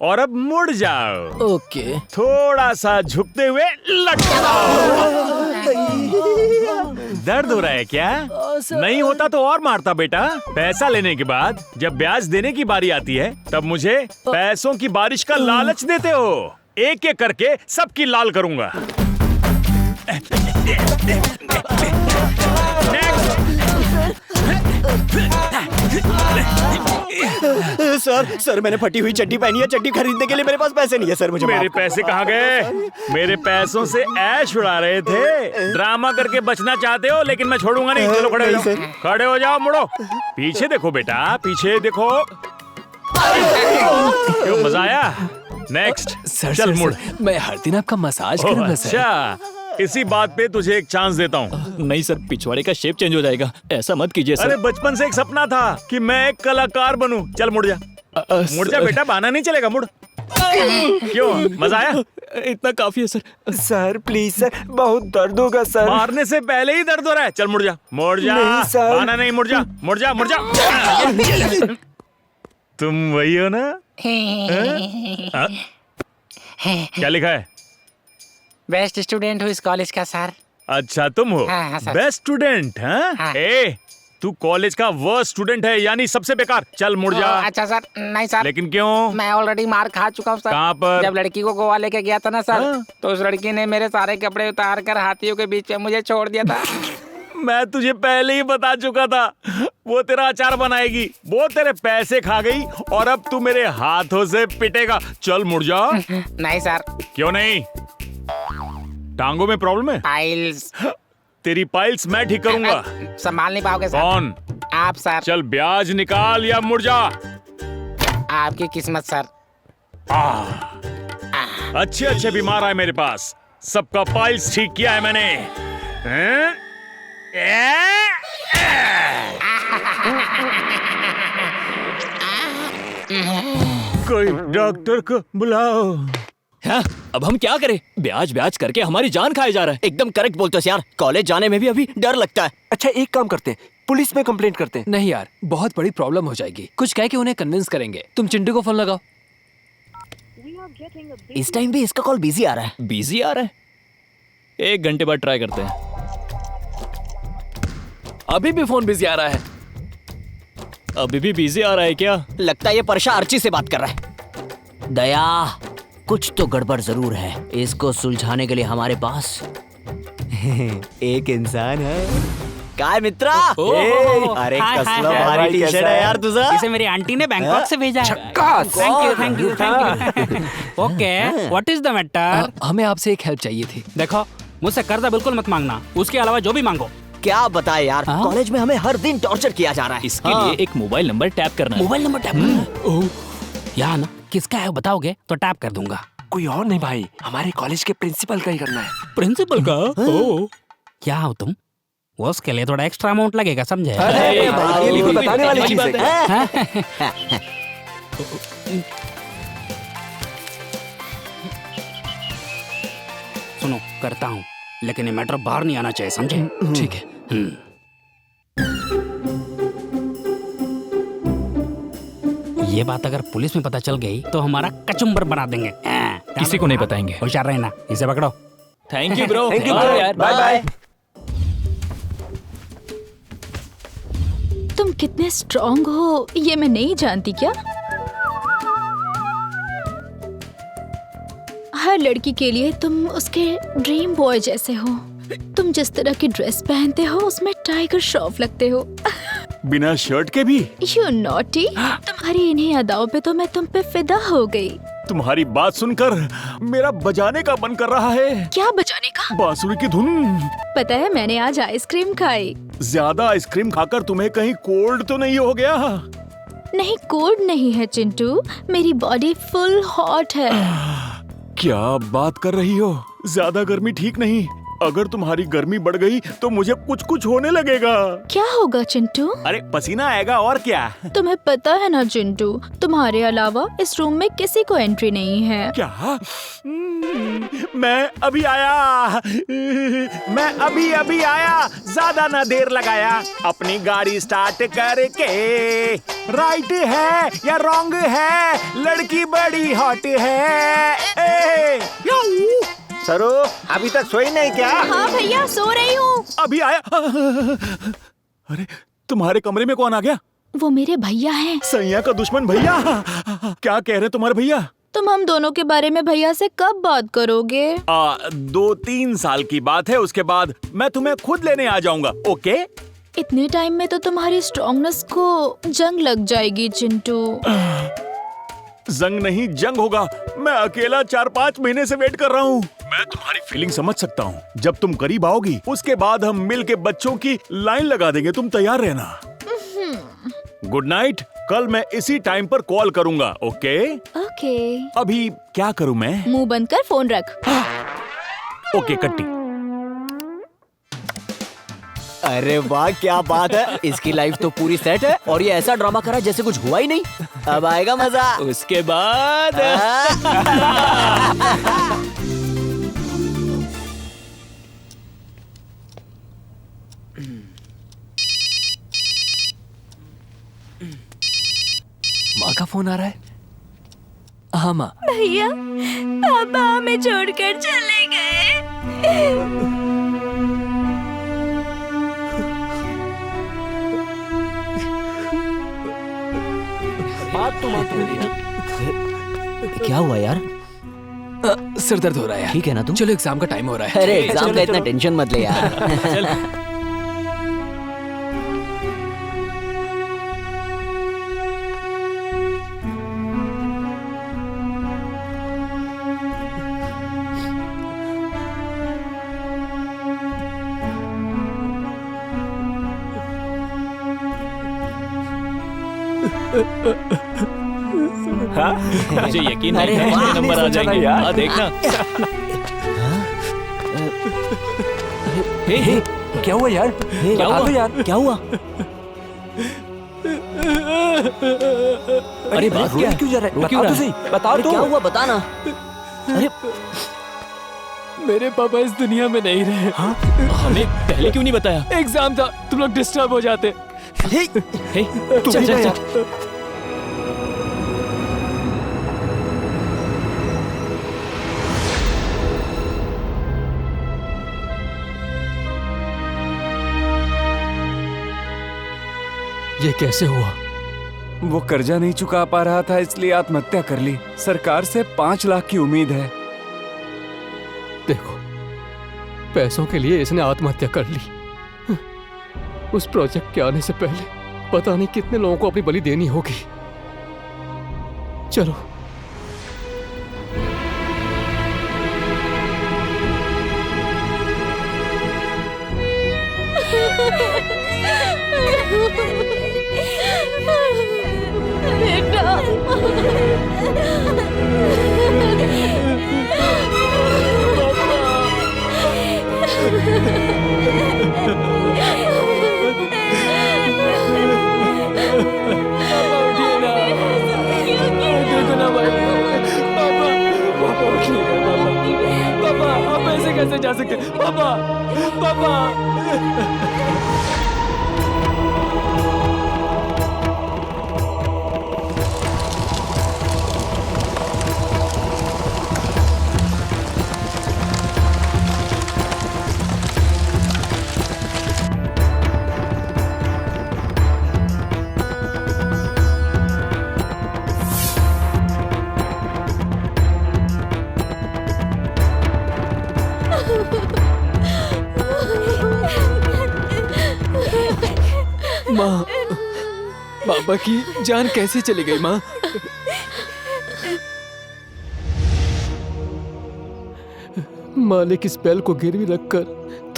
और अब मुड़ जाओ। ओके। थोड़ा सा झुकते हुए लटकाओ। दर्द हो रहा है क्या? नहीं होता तो और मारता बेटा। पैसा लेने के बाद जब ब्याज देने की बारी आती है तब मुझे पैसों की बारिश का लालच देते हो। एक एक करके सबकी लाल करूंगा। सर मैंने फटी हुई चड्डी पहनी है। चड्डी खरीदने के लिए मेरे पास पैसे नहीं है सर। मुझे मेरे पैसे कहाँ गए? मेरे पैसों से ऐश उड़ा रहे थे। ड्रामा करके बचना चाहते हो, लेकिन मैं छोड़ूंगा नहीं। चलो खड़े हो जाओ, खड़े हो जाओ, मुड़ो। पीछे देखो बेटा, पीछे देखो। क्यों, मजा आया? नेक्स्ट। सर, चल मुड़। मैं हर दिन आपका मसाज करूंगा सर। अच्छा, इसी बात पे तुझे एक चांस देता हूँ। नहीं सर, पिछवाड़े का शेप चेंज हो जाएगा। ऐसा मत कीजिए सर। अरे बचपन से एक सपना था कि मैं एक कलाकार बनूं। चल मुड़ जा, मुड़ जा बेटा, बहाना नहीं चलेगा, मुड़। क्यों, मजा आया? इतना काफी है सर। सर प्लीज सर, बहुत दर्द होगा सर। मारने से पहले ही दर्द हो रहा है। चल मुड़ जा, मुड़ जा। नहीं सर। बहाना नहीं, मुड़ जा, मुड़ जा, मुड़ जा। तुम वही हो ना? क्या लिखा है? बेस्ट स्टूडेंट हूँ इस कॉलेज का सर। अच्छा तुम हो? हाँ, सर। Best student? हाँ? ए, तू कॉलेज का वर्स्ट स्टूडेंट है, यानी सबसे बेकार। चल मुड़ जा। अच्छा सर। नहीं सर। लेकिन क्यों? मैं ऑलरेडी मार खा चुका हूँ सर। कहाँ पर? जब लड़की को गोवा लेके गया था ना सर, तो उस लड़की ने मेरे सारे कपड़े उतार कर हाथियों के बीच में मुझे छोड़ दिया था। मैं तुझे पहले ही बता चुका था, वो तेरा अचार बनाएगी। वो तेरे पैसे खा गई और अब तू मेरे हाथों से पिटेगा। चल मुड़ जा। नहीं सर। क्यों नहीं? टांगों में प्रॉब्लम है? पाइल्स। तेरी पाइल्स मैं ठीक करूंगा। संभाल नहीं पाओगे सर। कौन? आप सर। चल ब्याज निकाल या मुड़ जा। आपकी किस्मत सर। अच्छे अच्छे बीमार आए मेरे पास, सबका पाइल्स ठीक किया है मैंने। कोई डॉक्टर को बुलाओ। हाँ, अब हम क्या करें? ब्याज ब्याज करके हमारी जान खाया जा रहा है। एकदम करेक्ट बोलते हो यार। कॉलेज जाने में भी अभी डर लगता है। अच्छा एक काम करते हैं, पुलिस में कंप्लेंट करते हैं। नहीं यार, बहुत बड़ी प्रॉब्लम हो जाएगी। कुछ कह के उन्हें कन्विंस करेंगे। तुम चिंटू को फोन लगाओ। इस टाइम भी इसका कॉल बिजी आ रहा है। बिजी आ रहा है? 1 घंटे बाद ट्राई करते हैं। अभी भी फोन बिजी आ रहा है। अभी भी बिजी आ रहा है क्या? लगता है ये परशा अर्ची से बात कर रहा है। दया, कुछ तो गड़बड़ जरूर है। इसको सुलझाने के लिए हमारे पास एक इंसान है। काय मित्रा? अरे कसला भारी टी शर्ट है यार तुझा। इसे मेरी आंटी ने बैंकॉक से भेजा है। Thank you. Okay, what is the matter? हमें आपसे एक हेल्प चाहिए थी। देखो, मुझसे कर्जा बिल्कुल मत मांगना, उसके अलावा जो भी मांगो। क्या बताए यार, कॉलेज में हमें हर दिन टॉर्चर किया जा रहा है। इसके लिए एक मोबाइल नंबर टैप करना है। Mobile number tap? यहाँ ना, किसका है बताओगे तो टैप कर दूंगा। कोई और नहीं भाई, हमारे कॉलेज के प्रिंसिपल का ही करना है। प्रिंसिपल का? ओह, क्या हो तुम? वो उसके लिए थोड़ा एक्स्ट्रा अमाउंट लगेगा, समझे? अरे भाई, ये भी तो बताने वाली चीज है। सुनो, करता हूँ, लेकिन ये मैटर बाहर नहीं आना चाहिए, समझे? ठीक है। ये बात अगर पुलिस में पता चल गई तो हमारा कचुम्बर बना देंगे। किसी को नहीं बताएंगे। होशियार रहना, इसे पकड़ो। Thank you bro. Thank you यार, बाय बाय। तुम कितने स्ट्रॉन्ग हो ये मैं नहीं जानती क्या? हर लड़की के लिए तुम उसके ड्रीम बॉय जैसे हो। तुम जिस तरह की ड्रेस पहनते हो उसमें टाइगर श्रॉफ लगते हो। बिना शर्ट के भी? You naughty. तुम्हारी इन्हीं अदाओं पे तो मैं तुम पे फिदा हो गई। तुम्हारी बात सुनकर मेरा बजाने का मन कर रहा है। क्या बजाने का? बांसुरी की धुन। पता है मैंने आज आइसक्रीम खाई। ज्यादा आइसक्रीम खाकर तुम्हें कहीं कोल्ड तो नहीं हो गया? नहीं, कोल्ड नहीं है चिंटू, मेरी बॉडी फुल हॉट है। क्या बात कर रही हो? ज्यादा गर्मी ठीक नहीं। अगर तुम्हारी गर्मी बढ़ गई तो मुझे कुछ कुछ होने लगेगा। क्या होगा चिंटू? अरे पसीना आएगा और क्या। तुम्हें पता है ना चिंटू, तुम्हारे अलावा इस रूम में किसी को एंट्री नहीं है। क्या? मैं अभी आया। मैं अभी आया। ज्यादा ना देर लगाया। अपनी गाड़ी स्टार्ट करके। राइट है या रॉन्ग है? लड़की बड़ी हॉट है। सरो अभी तक सोई नहीं क्या? हाँ भैया सो रही हूँ। अभी आया। अरे तुम्हारे कमरे में कौन आ गया? वो मेरे भैया हैं। सैया का दुश्मन भैया। क्या कह रहे तुम्हारे भैया? तुम हम दोनों के बारे में भैया से कब बात करोगे? 2-3 साल की बात है, उसके बाद मैं तुम्हें खुद लेने आ जाऊंगा। ओके? इतने टाइम में तो तुम्हारी स्ट्रॉन्गनेस को जंग लग जाएगी चिंटू। जंग नहीं जंग होगा। मैं अकेला 4-5 महीने से वेट कर रहा हूँ। मैं तुम्हारी फीलिंग समझ सकता हूँ। जब तुम करीब आओगी उसके बाद हम मिल के बच्चों की लाइन लगा देंगे। तुम तैयार रहना। Good night. कल मैं इसी टाइम पर कॉल करूँगा। ओके? ओके। अभी क्या करूँ मैं? मुंह बंद कर फोन रख। ओके कट्टी। अरे वाह क्या बात है। इसकी लाइफ तो पूरी सेट है और ये ऐसा ड्रामा करा जैसे कुछ हुआ ही नहीं। अब आएगा मजा। उसके बाद माँ का फोन आ रहा है। हाँ माँ। भैया पापा हमें छोड़कर चले गए। क्या हुआ यार? सर दर्द हो रहा है। ठीक है ना तुम? चलो एग्जाम का टाइम हो रहा है। अरे एग्जाम का इतना टेंशन मत ले यार। चल। हाँ? मुझे यकीन नहीं अरे था वाह, नंबर आ जाएंगे। हाँ देखना। हे, क्या हुआ यार? क्या बता हुआ? दो यार। क्या हुआ? अरे बात क्या? क्यों जा रहा है? बताओ तो सही। बताओ अरे तो। क्या हुआ बताना। अरे मेरे पापा इस दुनिया में नहीं रहे। हाँ? हमें पहले क्यों नहीं बताया? एग्जाम था, तुम लोग डिस्टर्ब हो जाते। हे, चल चल चल। ये कैसे हुआ? वो कर्जा नहीं चुका पा रहा था इसलिए आत्महत्या कर ली। सरकार से 5 लाख की उम्मीद है। देखो, पैसों के लिए इसने आत्महत्या कर ली। उस प्रोजेक्ट के आने से पहले पता नहीं कितने लोगों को अपनी बलि देनी होगी। चलो। पापा, आप ऐसे कैसे जा सकते? पापा, पापा। पापा की जान कैसे चली गई माँ? मालिक, इस बैल को गिरवी रखकर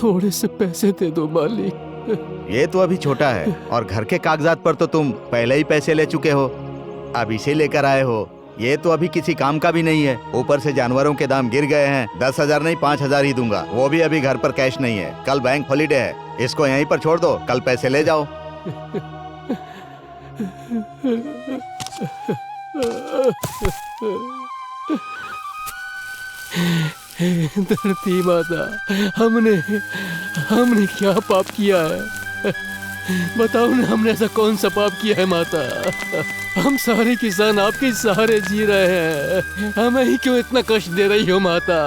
थोड़े से पैसे दे दो मालिक। ये तो अभी छोटा है और घर के कागजात पर तो तुम पहले ही पैसे ले चुके हो। अब इसे लेकर आए हो, ये तो अभी किसी काम का भी नहीं है। ऊपर से जानवरों के दाम गिर गए हैं। 10,000 नहीं 5,000 ही दूंगा, वो भी अभी घर पर कैश नहीं है। कल बैंक हॉलीडे है, इसको यहीं पर छोड़ दो, कल पैसे ले जाओ। धरती माता, हमने क्या पाप किया है? बताओ ना, हमने ऐसा कौन सा पाप किया है माता? हम सारे किसान आपके सहारे जी रहे हैं, हमें ही क्यों इतना कष्ट दे रही हो माता?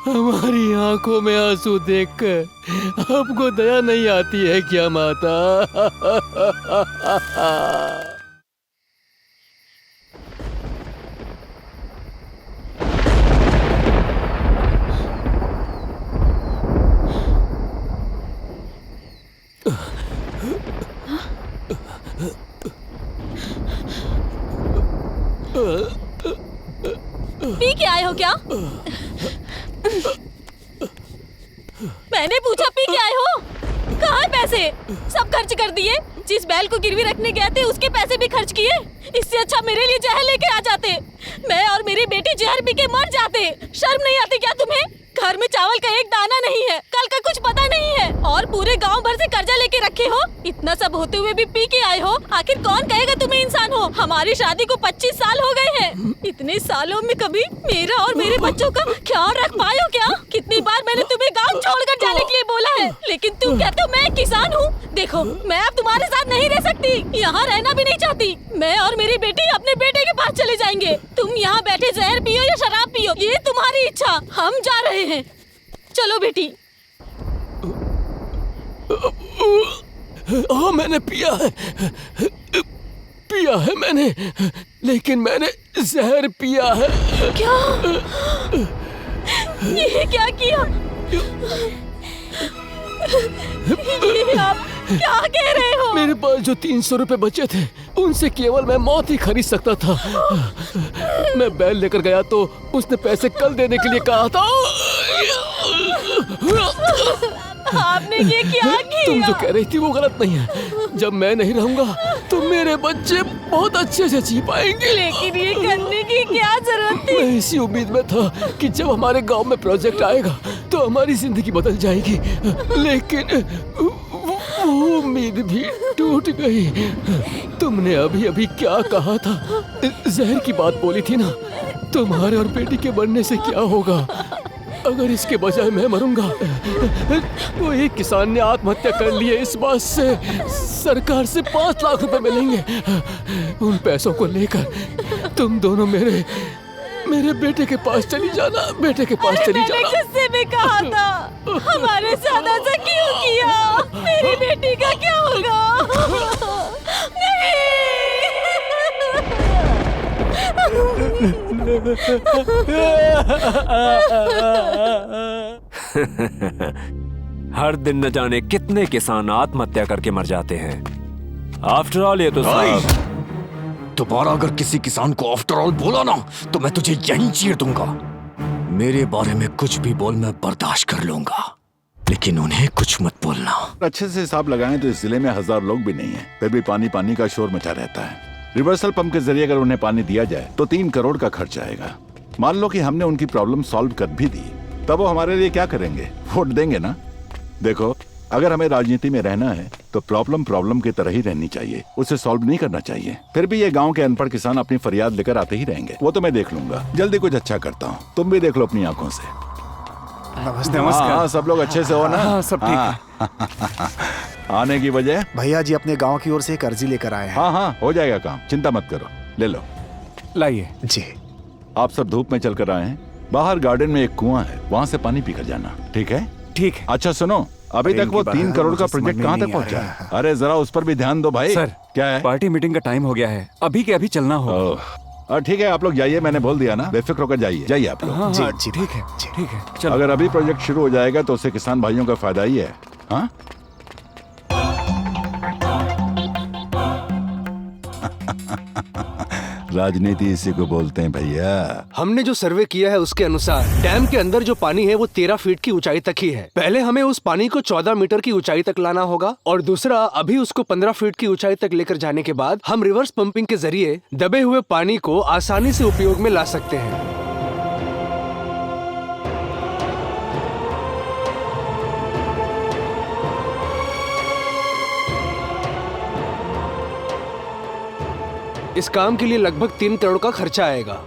हमारी आंखों में आंसू देखकर आपको दया नहीं आती है क्या माता? पी के आए हो क्या? मैंने पूछा पी के आए हो? कहाँ है पैसे? सब खर्च कर दिए। जिस बैल को गिरवी रखने गए थे उसके पैसे भी खर्च किए। इससे अच्छा मेरे लिए जहर लेके आ जाते, मैं और मेरी बेटी जहर पी के मर जाते। शर्म नहीं आती क्या तुम्हें? घर में चावल का एक दाना नहीं है, कल का कुछ पता नहीं है, और पूरे गांव भर से कर्जा लेके रखे हो। इतना सब होते हुए भी पी के आए हो। आखिर कौन कहेगा तुम्हें इंसान हो? हमारी शादी को 25 साल हो गए हैं। इतने सालों में कभी मेरा और मेरे बच्चों का ख्याल रख पाए हो क्या? कितनी बार मैंने तुम्हें गाँव छोड़कर जाने के लिए बोला है, लेकिन तुम कहते हो मैं किसान हूँ। देखो, मैं अब तुम्हारे साथ नहीं रह सकती, यहाँ रहना भी नहीं चाहती। मैं और मेरी बेटी अपने बेटे के पास चले जाएंगे। तुम यहाँ बैठे जहर पियो या शराब पियो, ये तुम्हारी इच्छा। हम जा रहे हैं, चलो बेटी। हाँ, मैंने पिया है मैंने, लेकिन मैंने जहर पिया है। क्या? ये क्या किया? ये आप क्या कह रहे हो? मेरे पास जो 300 रुपए बचे थे, उनसे केवल मैं मौत ही खरीद सकता था। मैं बैल लेकर गया तो उसने पैसे कल देने के लिए कहा था। आपने ये क्या किया? तुम जो कह रही थी वो गलत नहीं है। जब मैं नहीं रहूंगा तो मेरे बच्चे बहुत अच्छे से जी पाएंगे। लेकिन ये करने की क्या जरूरत थी? मैं इसी उम्मीद में था कि जब हमारे गांव में प्रोजेक्ट आएगा तो हमारी जिंदगी बदल जाएगी, लेकिन वो उम्मीद भी टूट गई। तुमने अभी अभी क्या कहा था? जहर की बात बोली थी ना। तुम्हारे और बेटी के बनने से क्या होगा अगर इसके बजाय मैं मरूंगा? तो एक किसान ने आत्महत्या कर ली है, इस बात से सरकार से 5 लाख रुपए मिलेंगे। उन पैसों को लेकर तुम दोनों मेरे बेटे के पास चली जाना। बेटे के पास चली जाना। मैंने किससे भी कहा था, हमारे साथ ऐसा क्यों किया? मेरी बेटी का क्या होगा? हर दिन न जाने कितने किसान आत्महत्या करके मर जाते हैं। आफ्टर ऑल ये तो सब। दोबारा अगर किसी किसान को आफ्टर ऑल बोला ना तो मैं तुझे यहीं चीर दूंगा। मेरे बारे में कुछ भी बोल, मैं बर्दाश्त कर लूंगा, लेकिन उन्हें कुछ मत बोलना। अच्छे से हिसाब लगाएं तो इस जिले में 1000 लोग भी नहीं है, फिर भी पानी का शोर मचा रहता है। रिवर्सल पंप के जरिए अगर उन्हें पानी दिया जाए तो 3 करोड़ का खर्च आएगा। मान लो कि हमने उनकी प्रॉब्लम सॉल्व कर भी दी, तब वो हमारे लिए क्या करेंगे? वोट देंगे ना। देखो, अगर हमें राजनीति में रहना है तो प्रॉब्लम की तरह ही रहनी चाहिए, उसे सॉल्व नहीं करना चाहिए। फिर भी ये गांव के अनपढ़ किसान अपनी फरियाद लेकर आते ही रहेंगे। वो तो मैं देख लूंगा, जल्दी कुछ अच्छा करता हूँ। तुम भी देख लो अपनी आंखों से। नमस्कार। हाँ, सब लोग अच्छे से हो ना? हाँ, सब ठीक है। आने की वजह? भैया जी अपने गांव की ओर से एक अर्जी लेकर आए हैं। हाँ, हो जाएगा काम, चिंता मत करो। ले लो, लाइए जी। आप सब धूप में चलकर आए हैं। बाहर गार्डन में एक कुआं है, वहाँ से पानी पीकर जाना, ठीक है? ठीक है। अच्छा सुनो, अभी तक वो 3 करोड़ का प्रोजेक्ट कहाँ तक पहुँचा है? अरे जरा उस पर भी ध्यान दो भाई। सर, क्या है? पार्टी मीटिंग का टाइम हो गया है, अभी के अभी चलना होगा। ठीक है, आप लोग जाइए, मैंने बोल दिया ना, बेफिक्र होकर जाइए आप लोग। हाँ, जी, ठीक है, ठीक है, चलो। अगर अभी प्रोजेक्ट शुरू हो जाएगा तो उससे किसान भाइयों का फायदा ही है। हाँ, राजनीति इसी को बोलते हैं भैया। हमने जो सर्वे किया है उसके अनुसार डैम के अंदर जो पानी है वो 13 फीट की ऊंचाई तक ही है। पहले हमें उस पानी को 14 मीटर की ऊंचाई तक लाना होगा और दूसरा अभी उसको 15 फीट की ऊंचाई तक लेकर जाने के बाद हम रिवर्स पंपिंग के जरिए दबे हुए पानी को आसानी से उपयोग में ला सकते हैं। इस काम के लिए लगभग 3 करोड़ का खर्चा आएगा।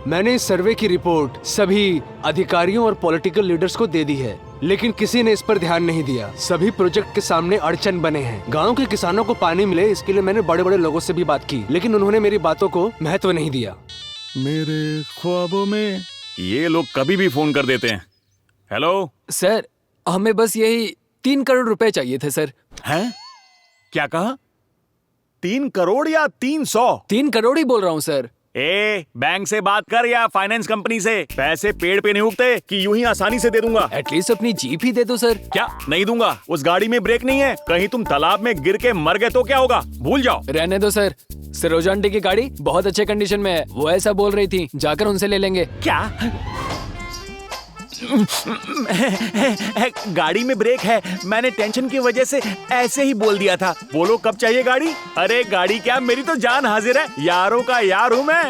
मैंने इस सर्वे की रिपोर्ट सभी अधिकारियों और पॉलिटिकल लीडर्स को दे दी है, लेकिन किसी ने इस पर ध्यान नहीं दिया। सभी प्रोजेक्ट के सामने अड़चन बने हैं। गांव के किसानों को पानी मिले इसके लिए मैंने बड़े बड़े लोगों से भी बात की, लेकिन उन्होंने मेरी बातों को महत्व नहीं दिया। मेरे ख्वाबों में ये लोग कभी भी फोन कर देते हैं। हेलो सर, हमें बस यही 3 करोड़ रुपए चाहिए थे सर। हैं? क्या कहा? 3 करोड़ या 300? 3 करोड़ ही बोल रहा हूँ सर। बैंक से बात कर या फाइनेंस कंपनी से। पैसे पेड़ पे नहीं उगते कि यूं ही आसानी से दे दूंगा। एटलीस्ट अपनी जीप ही दे दो सर। क्या नहीं दूंगा? उस गाड़ी में ब्रेक नहीं है। कहीं तुम तालाब में गिर के मर गए तो क्या होगा? भूल जाओ। रहने दो सर। सरोजा आंटी की गाड़ी बहुत अच्छे कंडीशन में है, वो ऐसा बोल रही थी। जाकर उनसे ले लेंगे। क्या? गाड़ी में ब्रेक है। मैंने टेंशन की वजह से ऐसे ही बोल दिया था। बोलो कब चाहिए गाड़ी? अरे गाड़ी क्या, मेरी तो जान हाजिर है। यारों का यार हूँ मैं।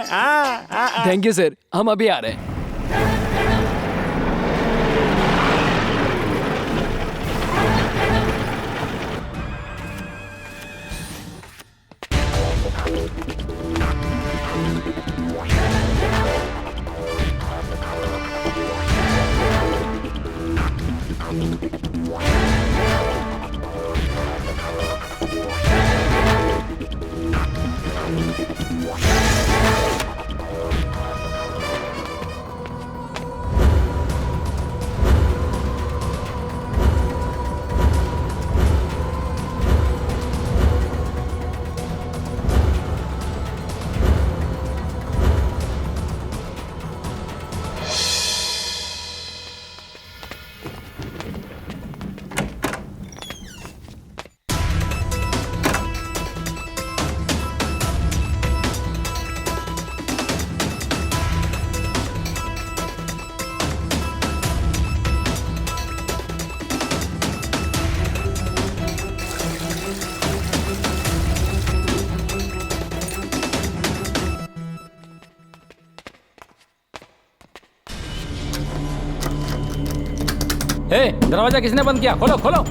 थैंक यू सर, हम अभी आ रहे हैं। दरवाजा किसने बंद किया? खोलो खोलो।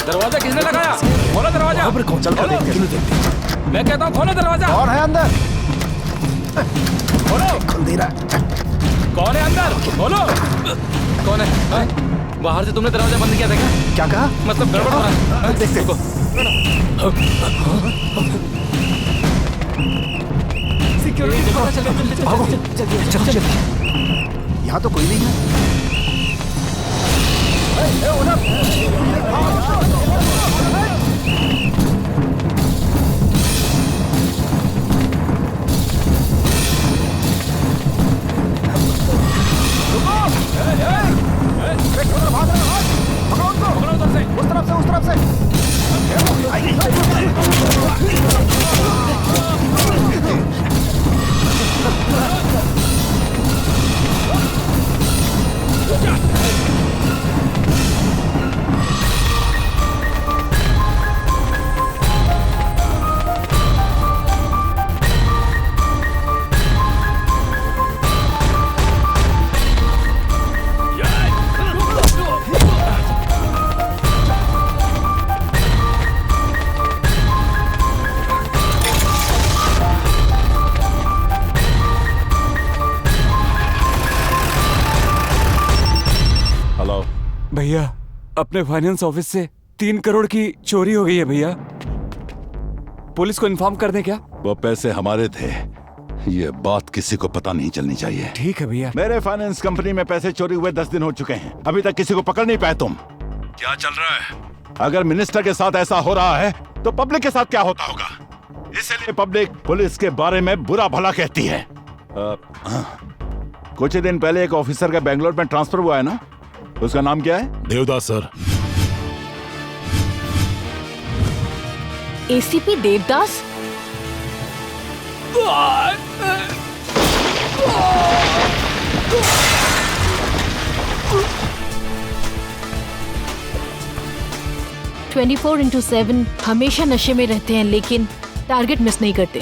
दरवाजा किसने लगाया? खोलो दरवाजा। चल कर देखते। मैं कहता हूँ खोलो दरवाजा। कौन है अंदर? खोलो। खुल दे रहा है। कौन है अंदर? खोलो। कौन है? बाहर से तुमने दरवाजा बंद किया था क्या? क्या कहा? मतलब गड़बड़ हो रहा है। देखते को। सिक्योरिटी चल चल। यहाँ तो कोई नहीं है। उस तरफ से। भैया अपने फाइनेंस ऑफिस से 3 करोड़ की चोरी हो गई है भैया। पुलिस को इन्फॉर्म कर दें क्या? वो पैसे हमारे थे, ये बात किसी को पता नहीं चलनी चाहिए। ठीक है भैया। मेरे फाइनेंस कंपनी में पैसे चोरी हुए 10 दिन हो चुके हैं, अभी तक किसी को पकड़ नहीं पाए तुम। क्या चल रहा है? अगर मिनिस्टर के साथ ऐसा हो रहा है तो पब्लिक के साथ क्या होता होगा? इसलिए पब्लिक पुलिस के बारे में बुरा भला कहती है। कुछ ही दिन पहले एक ऑफिसर का बेंगलोर में ट्रांसफर हुआ है ना, उसका नाम क्या है? देवदास सर। एसीपी देवदास? 24/7 हमेशा नशे में रहते हैं, लेकिन टारगेट मिस नहीं करते।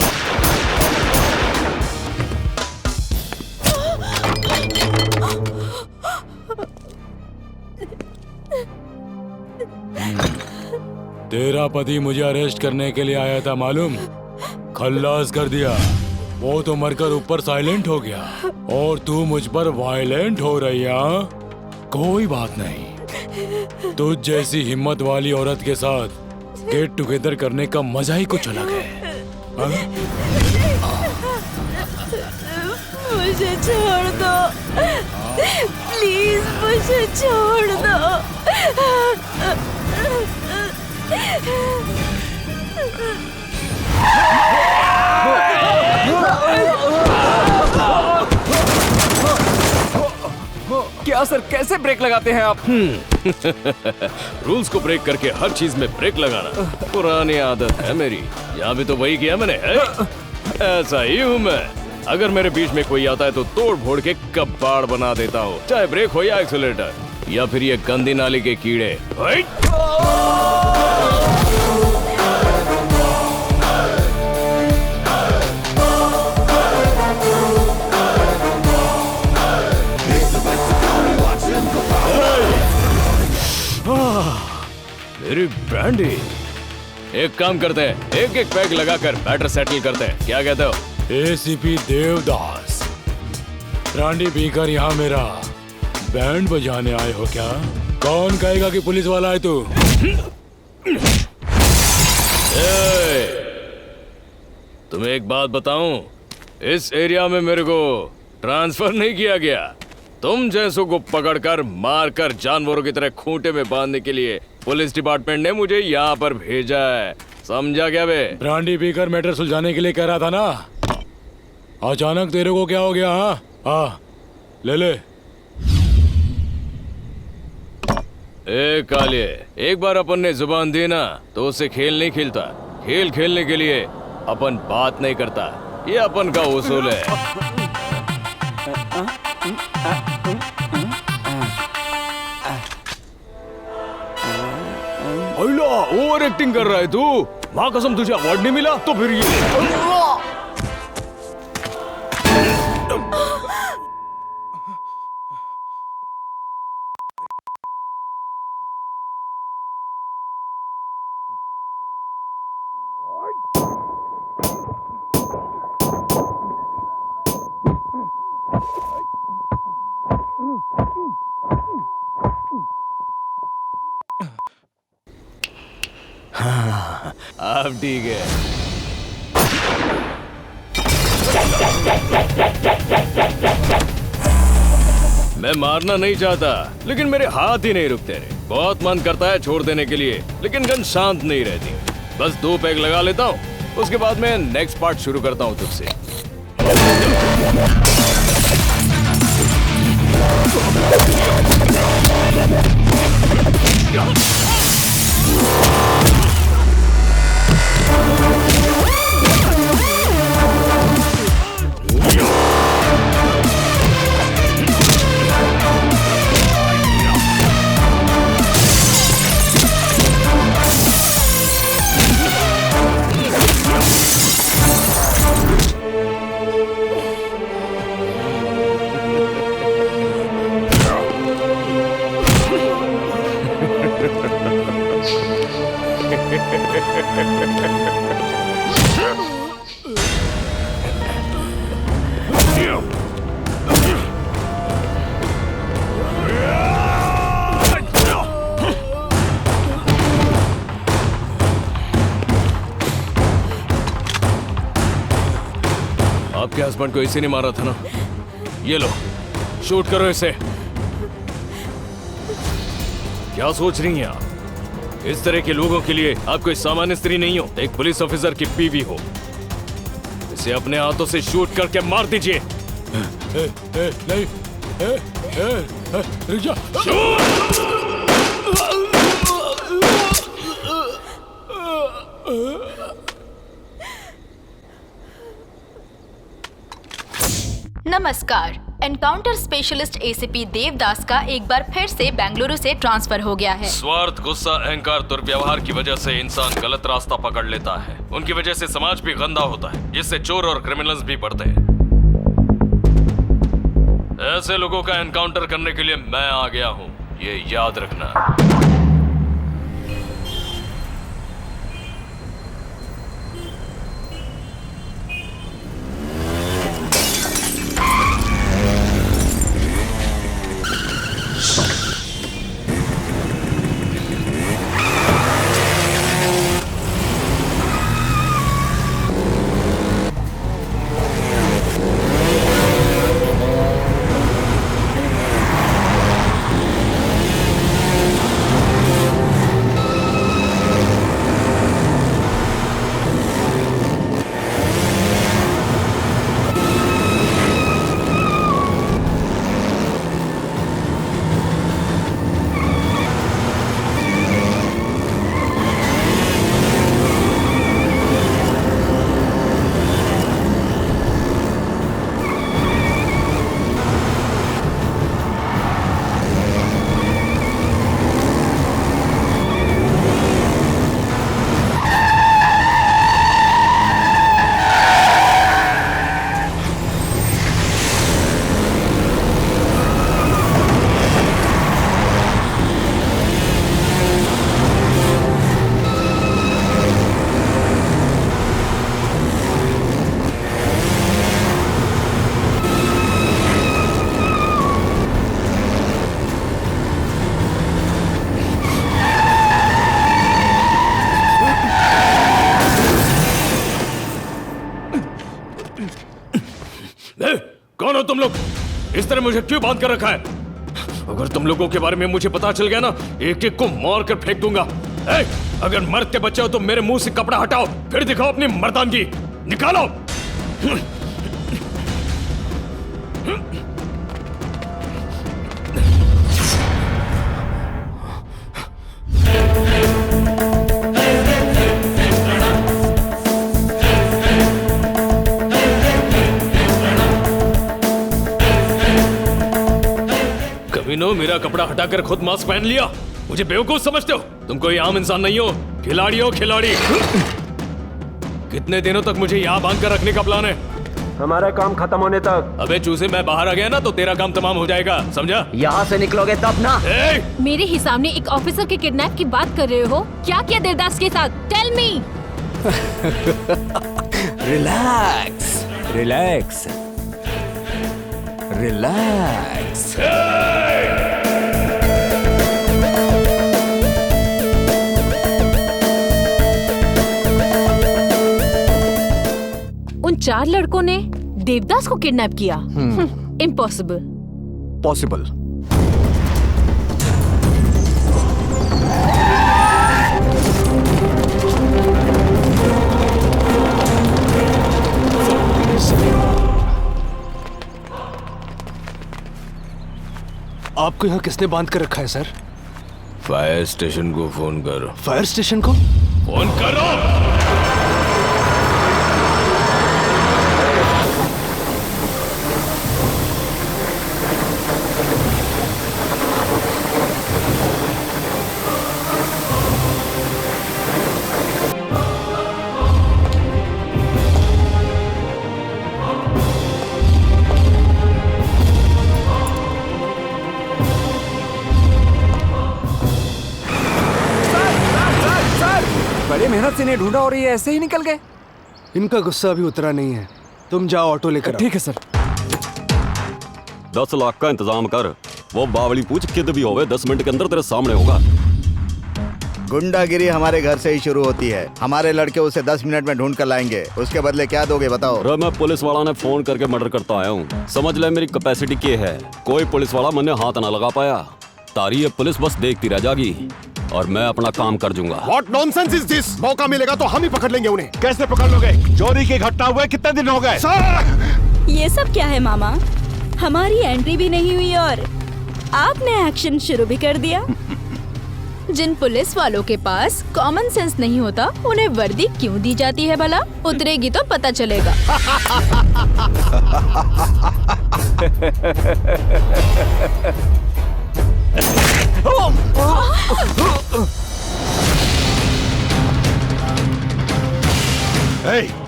तेरा पति मुझे अरेस्ट करने के लिए आया था मालूम, खल्लास कर दिया। वो तो मरकर ऊपर साइलेंट हो गया और तू मुझ पर वायलेंट हो रही है। कोई बात नहीं, तुझ जैसी हिम्मत वाली औरत के साथ गेट टुगेदर करने का मजा ही कुछ अलग है। मुझे छोड़ दो, प्लीज मुझे छोड़ दो। क्या सर, कैसे ब्रेक लगाते हैं आप? रूल्स को ब्रेक करके हर चीज में ब्रेक लगाना पुरानी आदत है मेरी। यहाँ भी तो वही किया मैंने है? ऐसा ही हूँ मैं। अगर मेरे बीच में कोई आता है तो तोड़ फोड़ के कबाड़ बना देता हूँ, चाहे ब्रेक हो या एक्सीलरेटर या फिर ये गंदी नाली के कीड़े। मेरी ब्रांडी। एक काम करते हैं, एक एक पैक लगाकर मैटर सेटल करते हैं, क्या कहते हो? एसीपी देवदास, ब्रांडी पीकर यहाँ मेरा बैंड बजाने आए हो क्या? कौन कहेगा कि पुलिस वाला है तू? तुम्हें एक बात बताऊं, इस एरिया में मेरे को ट्रांसफर नहीं किया गया। तुम जैसों को पकड़कर मारकर जानवरों की तरह खूंटे में बांधने के लिए पुलिस डिपार्टमेंट ने मुझे यहाँ पर भेजा है, समझा क्या बे? ब्रांडी पीकर मैटर सुलझाने के लिए कह रहा था ना, अचानक तेरे को क्या हो गया? हाँ ले ले। ए कालिए, एक बार अपन ने जुबान दी ना तो उससे खेल नहीं खेलता। खेल खेलने के लिए अपन बात नहीं करता, ये अपन का उसूल है। ओवर एक्टिंग कर रहा है तू। माँ कसम तुझे अवार्ड नहीं मिला तो फिर ये अब ठीक है। मैं मारना नहीं चाहता, लेकिन मेरे हाथ ही नहीं रुकते रे। बहुत मन करता है छोड़ देने के लिए, लेकिन गन शांत नहीं रहती। बस 2 पैक लगा लेता हूँ, उसके बाद मैं नेक्स्ट पार्ट शुरू करता हूँ तुझसे। हस्बैंड को इसी ने मारा था ना? ये लो, शूट करो इसे। क्या सोच रही हैं आप? इस तरह के लोगों के लिए आप कोई सामान्य स्त्री नहीं हो, एक पुलिस ऑफिसर की बीवी हो। इसे अपने हाथों से शूट करके मार दीजिए। नहीं, रुक जा। नमस्कार। एनकाउंटर स्पेशलिस्ट एसीपी देवदास का एक बार फिर से बेंगलुरु से ट्रांसफर हो गया है। स्वार्थ, गुस्सा, अहंकार, दुर्व्यवहार की वजह से इंसान गलत रास्ता पकड़ लेता है। उनकी वजह से समाज भी गंदा होता है, जिससे चोर और क्रिमिनल्स भी बढ़ते हैं। ऐसे लोगों का एनकाउंटर करने के लिए मैं आ गया हूँ, ये याद रखना। कौन हो तुम लोग? इस तरह मुझे क्यों बांध कर रखा है? अगर तुम लोगों के बारे में मुझे पता चल गया ना, एक एक को मार कर फेंक दूंगा। अगर मर्द के बच्चे हो तो मेरे मुंह से कपड़ा हटाओ, फिर दिखाओ अपनी मर्दानगी। निकालो। मेरा कपड़ा हटाकर खुद मास्क पहन लिया। मुझे बेवकूफ समझते हो? तुम कोई आम इंसान नहीं हो, खिलाड़ी हो, खिलाड़ी। कितने दिनों तक मुझे यहाँ बांध कर रखने का प्लान है? हमारा काम खत्म होने तक। अबे चूसे, मैं बाहर आ गया ना तो तेरा काम तमाम हो जाएगा, समझा? यहाँ से निकलोगे तब ना। मेरे ही सामने एक ऑफिसर के किडनैप की बात कर रहे हो? क्या किया देवदास के साथ? Tell me. Relax, relax, relax. उन 4 लड़कों ने देवदास को किडनैप किया? इम्पॉसिबल। पॉसिबल। आपको यहाँ किसने बांध कर रखा है सर? फायर स्टेशन को फोन करो। फायर स्टेशन को फोन करो। बड़ी मेहनत से इन्हें ढूंढा और ये ऐसे ही निकल गए। इनका गुस्सा अभी उतरा नहीं है। तुम जाओ ऑटो लेकर। ठीक है सर। 10 लाख का इंतजाम कर। वो बावली पूछ किद भी होवे 10 मिनट के अंदर तेरे सामने होगा। गुंडागिरी हमारे घर से ही शुरू होती है। हमारे लड़के उसे 10 मिनट में ढूंढ कर लाएंगे। उसके बदले क्या दोगे बताओ? रे मैं पुलिस वाला ने फोन करके मर्डर करता आया हूँ। समझ ले मेरी कैपेसिटी क्या है। कोई पुलिस वाला मैंने हाथ ना लगा पाया। तारी ये पुलिस बस देखती रह जाएगी और मैं अपना काम कर दूंगा। What nonsense is this? मौका मिलेगा तो हम ही पकड़ लेंगे उन्हें। कैसे पकड़ लोगे? चोरी की घटना हुए कितने दिन हो गए? ये सब क्या है मामा? हमारी एंट्री भी नहीं हुई और आपने एक्शन शुरू भी कर दिया। जिन पुलिस वालों के पास कॉमन सेंस नहीं होता उन्हें वर्दी क्यों दी जाती है भला? उतरेगी तो पता चलेगा।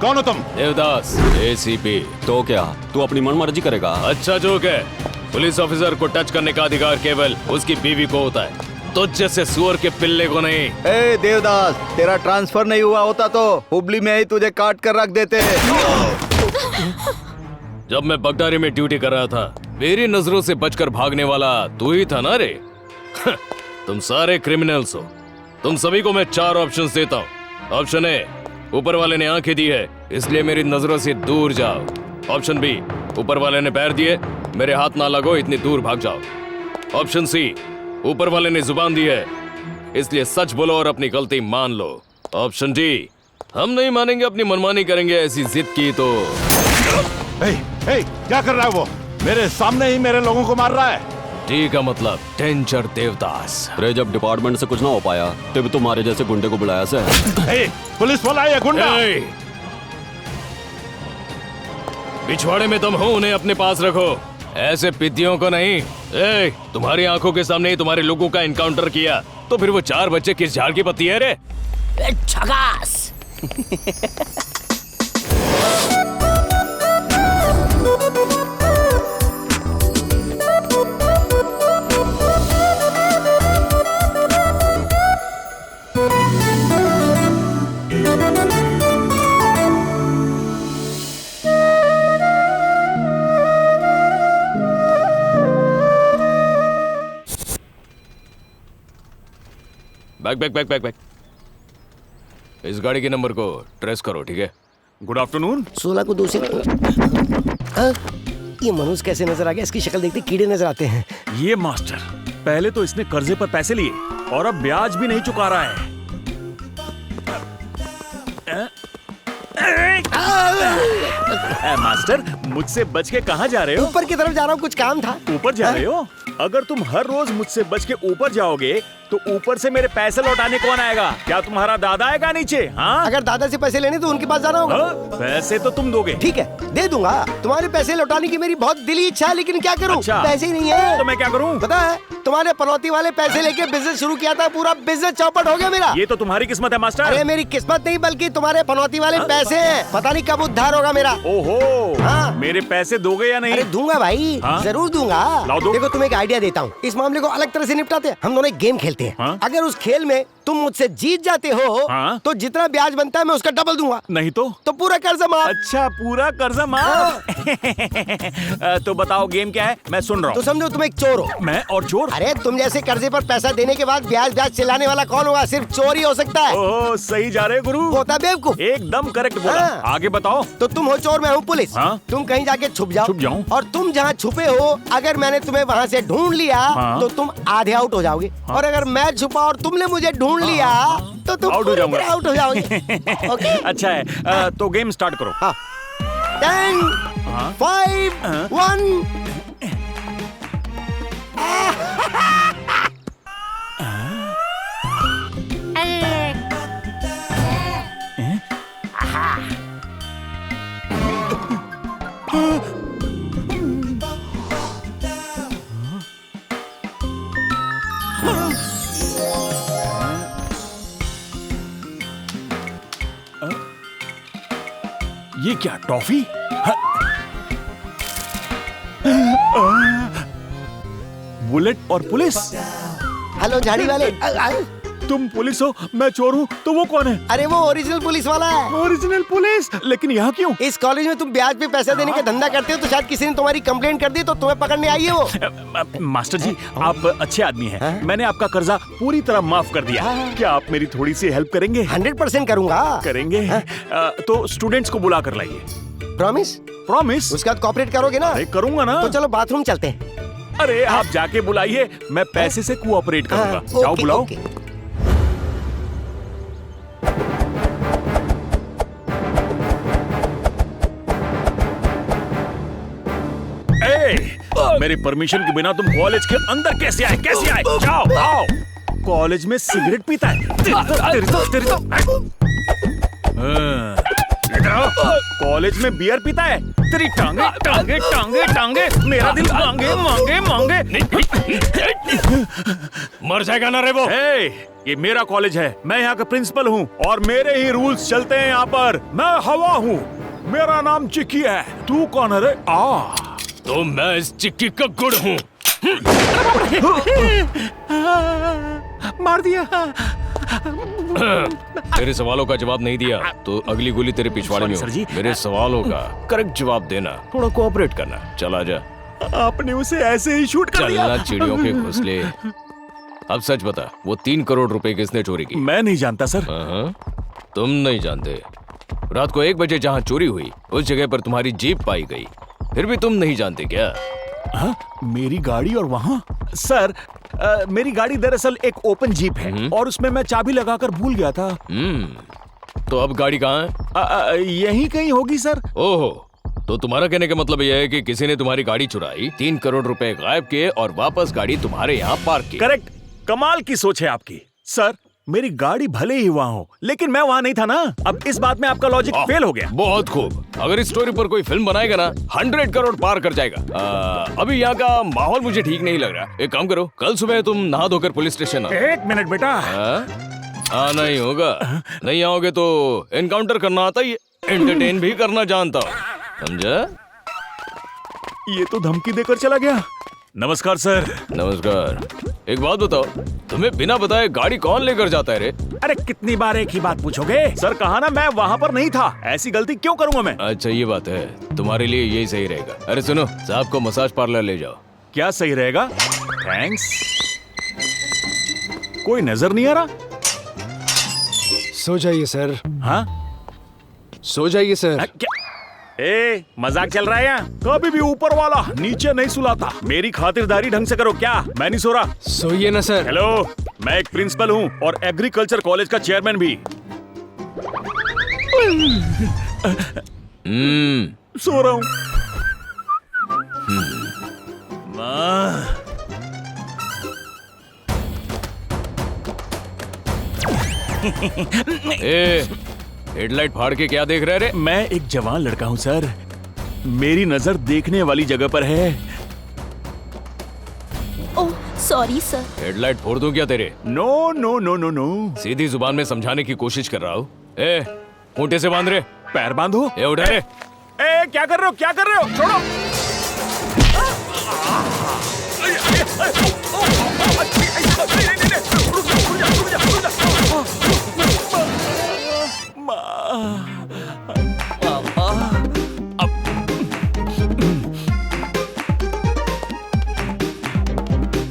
कौन हो तुम? देवदास, एसीपी। तो क्या तू अपनी मनमर्जी करेगा? अच्छा जोक है। पुलिस ऑफिसर को टच करने का अधिकार केवल उसकी बीवी को होता है, तो जैसे सुअर के पिल्ले को नहीं। ए देवदास, तेरा ट्रांसफर नहीं हुआ होता तो हुबली में ही तुझे काट कर रख देते। जब मैं बगडारी में ड्यूटी कर रहा था, मेरी नजरों से बचकर भागने वाला तू ही था ना रे? तुम सारे क्रिमिनल्स हो। तुम सभी को मैं 4 ऑप्शंस देता हूँ। ऑप्शन ए, ऊपर वाले ने आंखें दी है इसलिए मेरी नजरों से दूर जाओ। ऑप्शन बी, ऊपर वाले ने पैर दिए, मेरे हाथ ना लगो, इतनी दूर भाग जाओ। ऑप्शन सी, ऊपर वाले ने जुबान दी है इसलिए सच बोलो और अपनी गलती मान लो। ऑप्शन डी, हम नहीं मानेंगे, अपनी मनमानी करेंगे, ऐसी जिद की तो। क्या कर रहा है वो? मेरे सामने ही मेरे लोगों को मार रहा है। डी का मतलब डेंजर देवदास। रे जब डिपार्टमेंट से कुछ ना हो पाया तब तुम्हारे जैसे गुंडे को बुलाया से। पुलिस वाला है गुंडा। पिछवाड़े में तुम हो, उन्हें अपने पास रखो, ऐसे पिद्दियों को नहीं। तुम्हारी आंखों के सामने ही तुम्हारे लोगों का एनकाउंटर किया तो फिर वो 4 बच्चे किस झाड़ की पत्ती है रे? झकास। बैक। इस गाड़ी के नंबर को ट्रेस करो, ठीक है? Good afternoon. 16 को 2 से। ये मनुष्य कैसे नजर आ गया? इसकी शक्ल देखते कीड़े नजर आते हैं। ये मास्टर, पहले तो इसने कर्जे पर पैसे लिए और अब ब्याज भी नहीं चुका रहा है। मास्टर, मुझसे बच के कहाँ जा रहे हो? ऊपर की तरफ जा रहा हूँ, कुछ काम था। ऊपर जा रहे हो? अगर तुम हर रोज मुझसे बच के ऊपर जाओगे तो ऊपर से मेरे पैसे लौटाने कौन आएगा? क्या तुम्हारा दादा आएगा नीचे? हाँ, अगर दादा से पैसे लेने तो उनके पास जाना होगा। पैसे तो तुम दोगे। ठीक है, दे दूंगा। तुम्हारे पैसे लौटाने की मेरी बहुत दिली इच्छा है, लेकिन क्या करूं? अच्छा, पैसे ही नहीं है। तो मैं क्या करूं? पता है, तुम्हारे पनौती वाले पैसे लेके बिजनेस शुरू किया था, पूरा बिजनेस चौपट हो गया मेरा। ये तो तुम्हारी किस्मत है मास्टर। अरे मेरी किस्मत नहीं, बल्कि तुम्हारे पनौती वाले पैसे हैं। पता नहीं कब उद्धार होगा मेरा। ओहो, हाँ। मेरे पैसे दोगे या नहीं? अरे दूंगा भाई, हाँ? जरूर दूंगा। देखो, तुम्हें एक आइडिया देता हूँ, इस मामले को अलग तरह से निपटाते हैं। हम दोनों एक गेम खेलते हैं। हाँ? अगर उस खेल में तुम मुझसे जीत जाते हो, हाँ? तो जितना ब्याज बनता है मैं उसका डबल दूंगा। नहीं तो पूरा कर्जा माफ। अच्छा, पूरा कर्जा माफ। तो बताओ गेम क्या है? मैं सुन रहा हूँ। तो समझो तुम एक चोर हो। मैं और चोर? अरे तुम जैसे कर्जे पर पैसा देने के बाद ब्याज चिल्लाने वाला कौन होगा? सिर्फ चोर ही हो सकता है। ओह, सही जा रहे गुरु। होता बेवकूफ। एकदम करेक्ट बोला। हाँ। आगे बताओ। तो तुम हो चोर, मैं हूँ पुलिस। हाँ? तुम कहीं जाके छुप जाओ। और तुम जहाँ छुपे हो, अगर मैंने तुम्हें वहाँ से ढूंढ लिया, हाँ? तो तुम आधे आउट हो जाओगे। और अगर मैं छुपा और तुमने मुझे ढूंढ लिया, तो तुम आउट हो जाऊंगा। आउट हो जाओगे। ओके? अच्छा है, तो गेम स्टार्ट करो। 10, 5, 1। ये क्या टॉफी? बुलेट और पुलिस। हेलो झाड़ी वाले, तुम पुलिस हो, मैं चोर हूँ, तो वो कौन है? अरे वो ओरिजिनल पुलिस वाला है। Original police? लेकिन यहाँ क्यों? इस कॉलेज में तुम ब्याज पे पैसे देने का धंधा करते हो, तो शायद किसी ने तुम्हारी कंप्लेंट कर दी तो तुम्हें पकड़ने आई है वो। मास्टर जी, आप अच्छे आदमी हैं। मैंने आपका कर्जा पूरी तरह माफ कर दिया। क्या आप मेरी थोड़ी सी हेल्प करेंगे? 100% करूंगा। करेंगे? तो स्टूडेंट्स को बुला कर लाइए। प्रॉमिस? प्रॉमिस। उसके बाद कोऑपरेट करोगे ना? करूंगा ना। तो चलो बाथरूम चलते हैं। अरे आप जाके बुलाइए, मैं पैसे से कोऑपरेट करूंगा। जाओ बुलाओ। मेरी परमिशन के बिना तुम कॉलेज के अंदर कैसे आए? कैसे आए? जाओ आओ। कॉलेज में सिगरेट पीता है? तेरी तो। कॉलेज में बियर पीता है? तेरी टांगे टांगे टांगे टांगे, मेरा दिल मांगे मांगे मांगे। मर जाएगा ना रे वो। ये मेरा कॉलेज है, मैं यहाँ का प्रिंसिपल हूँ और मेरे ही रूल्स चलते हैं यहाँ पर। मैं हवा हूँ, मेरा नाम चिक्की है। तू कौन है रे? तो मैं इस चिक्की का गुड़ हूँ। मार दिया। तेरे सवालों का जवाब नहीं दिया तो अगली गोली तेरे पिछवाड़े में हो। मेरे सवालों का करेक्ट जवाब देना, थोड़ा कोऑपरेट करना। चला जा। आपने उसे ऐसे ही शूट कर दिया। चलना चिड़ियों के घोंसले। अब सच बता, वो 3 करोड़ रुपए किसने चोरी की? मैं नहीं जानता सर। तुम नहीं जानते? रात को 1 बजे जहाँ चोरी हुई उस जगह पर तुम्हारी जीप पाई गई, फिर भी तुम नहीं जानते क्या? मेरी गाड़ी और वहाँ? सर मेरी गाड़ी दरअसल एक ओपन जीप है और उसमें मैं चाबी लगाकर भूल गया था। तो अब गाड़ी कहाँ है? यहीं कहीं होगी सर। ओहो, तो तुम्हारा कहने का मतलब यह है कि किसी ने तुम्हारी गाड़ी चुराई, 3 करोड़ रुपए गायब किए और वापस गाड़ी तुम्हारे यहाँ पार्क की। करेक्ट। कमाल की सोच है आपकी। सर मेरी गाड़ी भले ही वहाँ हो, लेकिन मैं वहाँ नहीं था ना। अब इस बात में आपका लॉजिक फेल हो गया। बहुत खूब। अगर इस स्टोरी पर कोई फिल्म बनाएगा ना, 100 करोड़ पार कर जाएगा। अभी यहाँ का माहौल मुझे ठीक नहीं लग रहा। एक काम करो, कल सुबह तुम नहा धोकर पुलिस स्टेशन आओ। 1 मिनट बेटा। आना ही होगा। नहीं आओगे तो एनकाउंटर करना आता ही है, एंटरटेन भी करना जानता हूँ, समझा? ये तो धमकी देकर चला गया। नमस्कार सर। नमस्कार। एक बात बताओ, तुम्हें बिना बताए गाड़ी कौन लेकर जाता है रे? अरे कितनी बार एक ही बात पूछोगे? सर कहा ना मैं वहाँ पर नहीं था। ऐसी गलती क्यों करूँगा मैं? अच्छा ये बात है, तुम्हारे लिए यही सही रहेगा। अरे सुनो, साहब को मसाज पार्लर ले जाओ। क्या सही रहेगा? थैंक्स। कोई नजर नहीं आ रहा? सो जाइए सर। हाँ सो जाइए सर। मजाक चल रहा है यहाँ? कभी भी ऊपर वाला नीचे नहीं सुलाता। मेरी खातिरदारी ढंग से करो। क्या मैं नहीं सो रहा? सोइए ना सर। हेलो, मैं एक प्रिंसिपल हूँ और एग्रीकल्चर कॉलेज का चेयरमैन भी। सो रहा हूँ। हेडलाइट फाड़ के क्या देख रहे रे? मैं एक जवान लड़का हूँ सर, मेरी नजर देखने वाली जगह पर है। Oh sorry sir. हेडलाइट फोड़ दूं क्या तेरे? No no no no no. सीधी जुबान में समझाने की कोशिश कर रहा हूँ। खूंटे से बांध रहे। पैर बांधो। उठा रे। क्या कर रहे हो? क्या कर रहे हो? छोड़ो।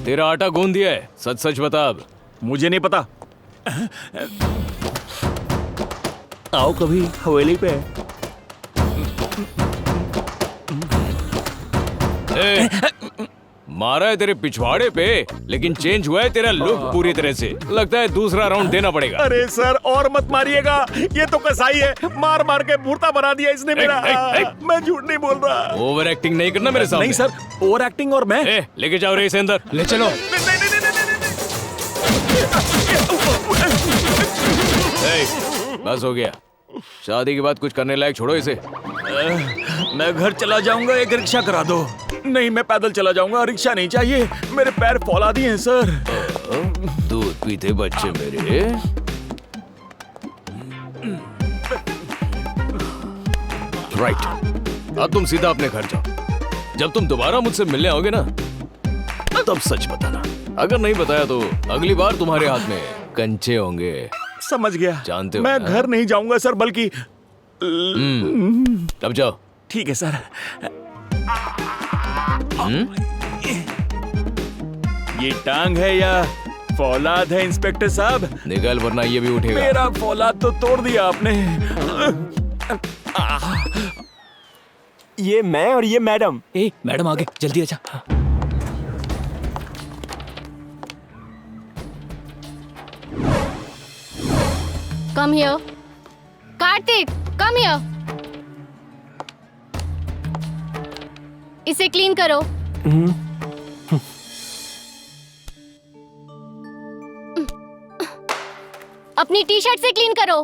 तेरा आटा गूंद दिया है, सच सच बता। अब मुझे नहीं पता। आओ कभी हवेली पे। मारा है तेरे पिछवाड़े पे, लेकिन चेंज हुआ है तेरा लुक पूरी तरह से। लगता है दूसरा राउंड देना पड़ेगा। अरे सर और मत मारिएगा, ये तो कसाई है। मार मार के भूरता बना दिया इसने मेरा। मैं झूठ नहीं बोल रहा। ओवर एक्टिंग नहीं करना मेरे सामने। नहीं सर, ओवर एक्टिंग और मैं। लेके जाओ रे इसे अंदर। ले चलो। बस हो गया। शादी के बाद कुछ करने लायक छोड़ो इसे। मैं घर चला जाऊंगा, एक रिक्शा करा दो। नहीं मैं पैदल चला जाऊंगा, रिक्शा नहीं चाहिए। मेरे पैर फौलादी हैं सर। दूध पीते बच्चे मेरे। राइट, अब तुम सीधा अपने घर जाओ। जब तुम दोबारा मुझसे मिलने आओगे ना, तब सच बताना। अगर नहीं बताया तो अगली बार तुम्हारे हाथ में कंचे होंगे। समझ गया। जानते हो मैं ना? घर नहीं जाऊंगा सर, बल्कि अब जाओ। ठीक है सर। ये टांग है या फौलाद है इंस्पेक्टर साहब? निकल वरना ये भी उठेगा। मेरा फौलाद तो तोड़ दिया आपने। ये मैं और ये मैडम। मैडम आगे जल्दी आजा। Come here. Kartik, come here. इसे क्लीन करो। अपनी टी शर्ट से क्लीन करो।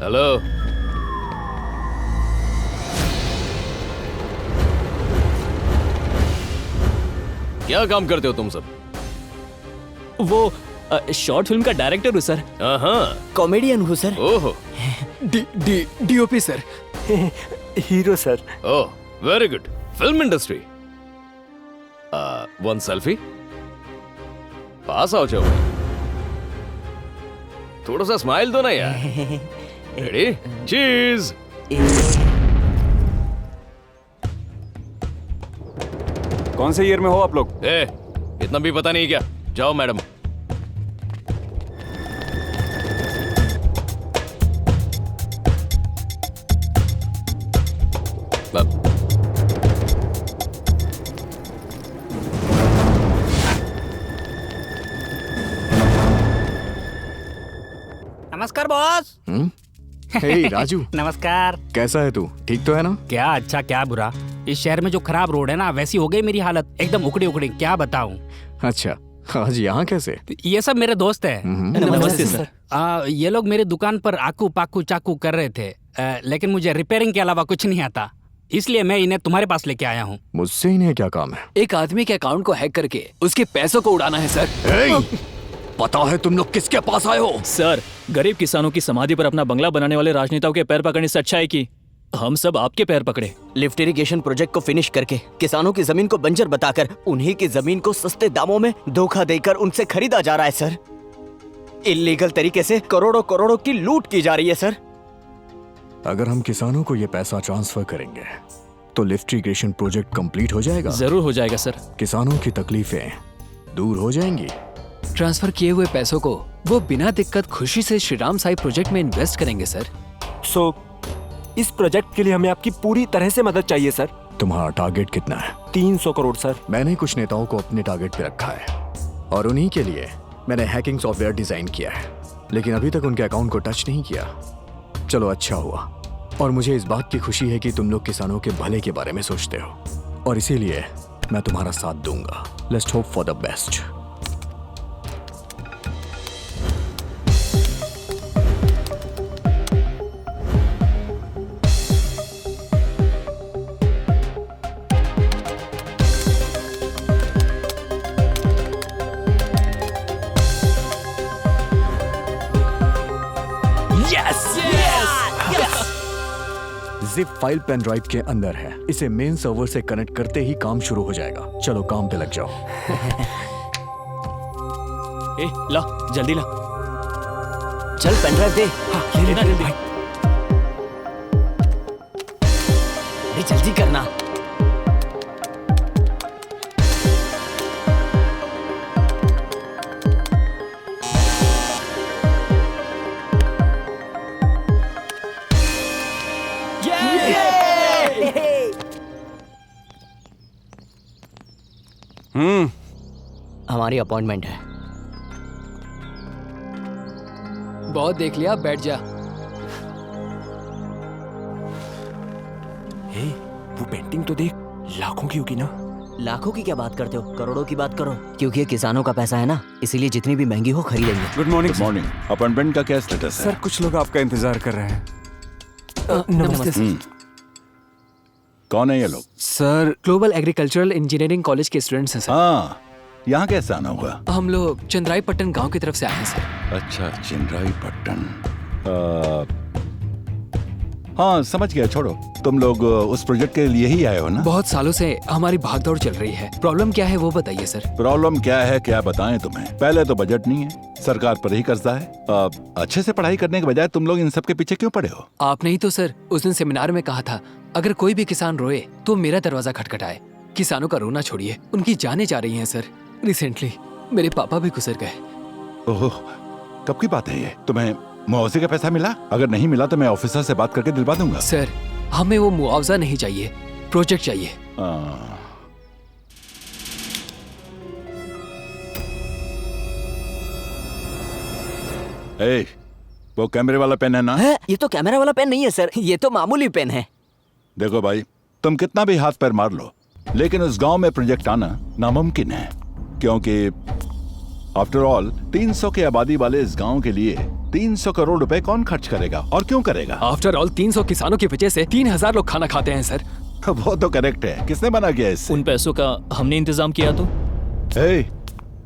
हेलो। क्या काम करते हो तुम सब? वो शॉर्ट फिल्म का डायरेक्टर हूँ सर। हाँ, कॉमेडियन हूँ सर। ओहो। DOP sir. Hero sir. Oh very good. Film industry. One selfie. पास आओ जाओ। थोड़ा सा स्माइल दो ना यार। रेडी? चीज। कौन से ईयर में हो आप लोग? इतना भी पता नहीं क्या? जाओ मैडम। नमस्कार बॉस। हे राजू। नमस्कार। कैसा है तू? ठीक तो है ना? क्या अच्छा क्या बुरा। इस शहर में जो खराब रोड है ना, वैसी हो गई मेरी हालत, एकदम उखड़ी उखड़ी, क्या बताऊं। अच्छा, आज यहाँ कैसे? ये सब मेरे दोस्त है। नमस्ते सर। ये लोग मेरी दुकान पर आकू पाकू चाकू कर रहे थे, लेकिन मुझे रिपेयरिंग के अलावा कुछ नहीं आता, इसलिए मैं इन्हें तुम्हारे पास लेके आया हूँ। मुझसे इन्हें क्या काम है? एक आदमी के अकाउंट को हैक करके उसके पैसों को उड़ाना है सर। पता है तुम लोग किसके पास आए हो? सर, गरीब किसानों की समाधि पर अपना बंगला बनाने वाले राजनेताओं के पैर पकड़ने से अच्छा है कि हम सब आपके पैर पकड़े। लिफ्ट इरिगेशन प्रोजेक्ट को फिनिश करके किसानों की जमीन को बंजर बताकर उन्हीं की जमीन को सस्ते दामों में धोखा देकर उनसे खरीदा जा रहा है सर। इल्लीगल तरीके से करोड़ों करोड़ों की लूट की जा रही है सर। अगर हम किसानों को ये पैसा ट्रांसफर करेंगे तो लिफ्ट इरिगेशन प्रोजेक्ट कंप्लीट हो जाएगा। जरूर हो जाएगा सर। किसानों की तकलीफें दूर हो जाएंगी। ट्रांसफर किए हुए पैसों को वो बिना दिक्कत खुशी से श्रीराम साई प्रोजेक्ट में इन्वेस्ट करेंगे सर। इस प्रोजेक्ट के लिए हमें आपकी पूरी तरह से मदद चाहिए सर। तुम्हारा टारगेट कितना है? 300 करोड़ सर। मैंने कुछ नेताओं को अपने टारगेट पे रखा है और उन्हीं के लिए मैंने हैकिंग सॉफ्टवेयर डिजाइन किया है, लेकिन अभी तक उनके अकाउंट को टच नहीं किया। चलो अच्छा हुआ, और मुझे इस बात की खुशी है कि तुम लोग किसानों के भले के बारे में सोचते हो, और इसीलिए मैं तुम्हारा साथ दूंगा। Let's hope for the best. Zip file pen drive के अंदर है। इसे मेन सर्वर से कनेक्ट करते ही काम शुरू हो जाएगा। चलो काम पे लग जाओ। ला जल्दी ला। चल पेन ड्राइव दे। ले। जल्दी करना। हमारी अपॉइंटमेंट है। बहुत देख लिया, बैठ जा। वो पेंटिंग तो देख, लाखों की होगी ना? लाखों की क्या बात करते हो, करोड़ों की बात करो, क्योंकि ये किसानों का पैसा है ना, इसीलिए जितनी भी महंगी हो खरीदेंगे। Good morning. Good morning. Appointment का क्या स्टेटस है? सर कुछ लोग आपका इंतजार कर रहे हैं। नमस्ते। कौन है ये लोग? Sir global agricultural engineering college के स्टूडेंट्स हैं सर। हाँ, यहाँ कैसे आना हुआ? हम लोग चंद्राईपट्टन गांव की तरफ से आए हैं सर। अच्छा, चंद्राईपट्टन। हाँ समझ गया, छोड़ो। तुम लोग उस प्रोजेक्ट के लिए ही आए हो ना? बहुत सालों से हमारी भागदौड़ चल रही है। प्रॉब्लम क्या है वो बताइए सर। प्रॉब्लम क्या है, क्या बताएं तुम्हें? पहले तो बजट नहीं है, सरकार पर ही कर्जा है। अच्छे से पढ़ाई करने के बजाय तुम लोग इन सब के पीछे क्यों पड़े हो? आपने ही तो सर उस दिन सेमिनार में कहा था, अगर कोई भी किसान रोए तो मेरा दरवाजा खटखटाए। किसानों का रोना छोड़िए, उनकी जानें जा रही हैं सर। रिसेंटली मेरे पापा भी गुजर गए। ओह, कब की बात है ये? तुम्हें मुआवजे का पैसा मिला? अगर नहीं मिला तो मैं ऑफिसर से बात करके दिलवा दूंगा। सर हमें वो मुआवजा नहीं चाहिए, प्रोजेक्ट चाहिए। वो कैमरे वाला पेन है ना? है? ये तो कैमरा वाला पेन नहीं है सर, ये तो मामूली पेन है। देखो भाई, तुम कितना भी हाथ पैर मार लो, लेकिन उस गांव में प्रोजेक्ट आना नामुमकिन है, क्योंकि आफ्टर ऑल 300 की आबादी वाले इस गांव के लिए 300 करोड़ रुपए कौन खर्च करेगा और क्यों करेगा? आफ्टर ऑल 300 किसानों की वजह से 3000 लोग खाना खाते हैं सर। वो तो करेक्ट है, किसने मना किया इससे? उन पैसों का हमने इंतजाम किया तो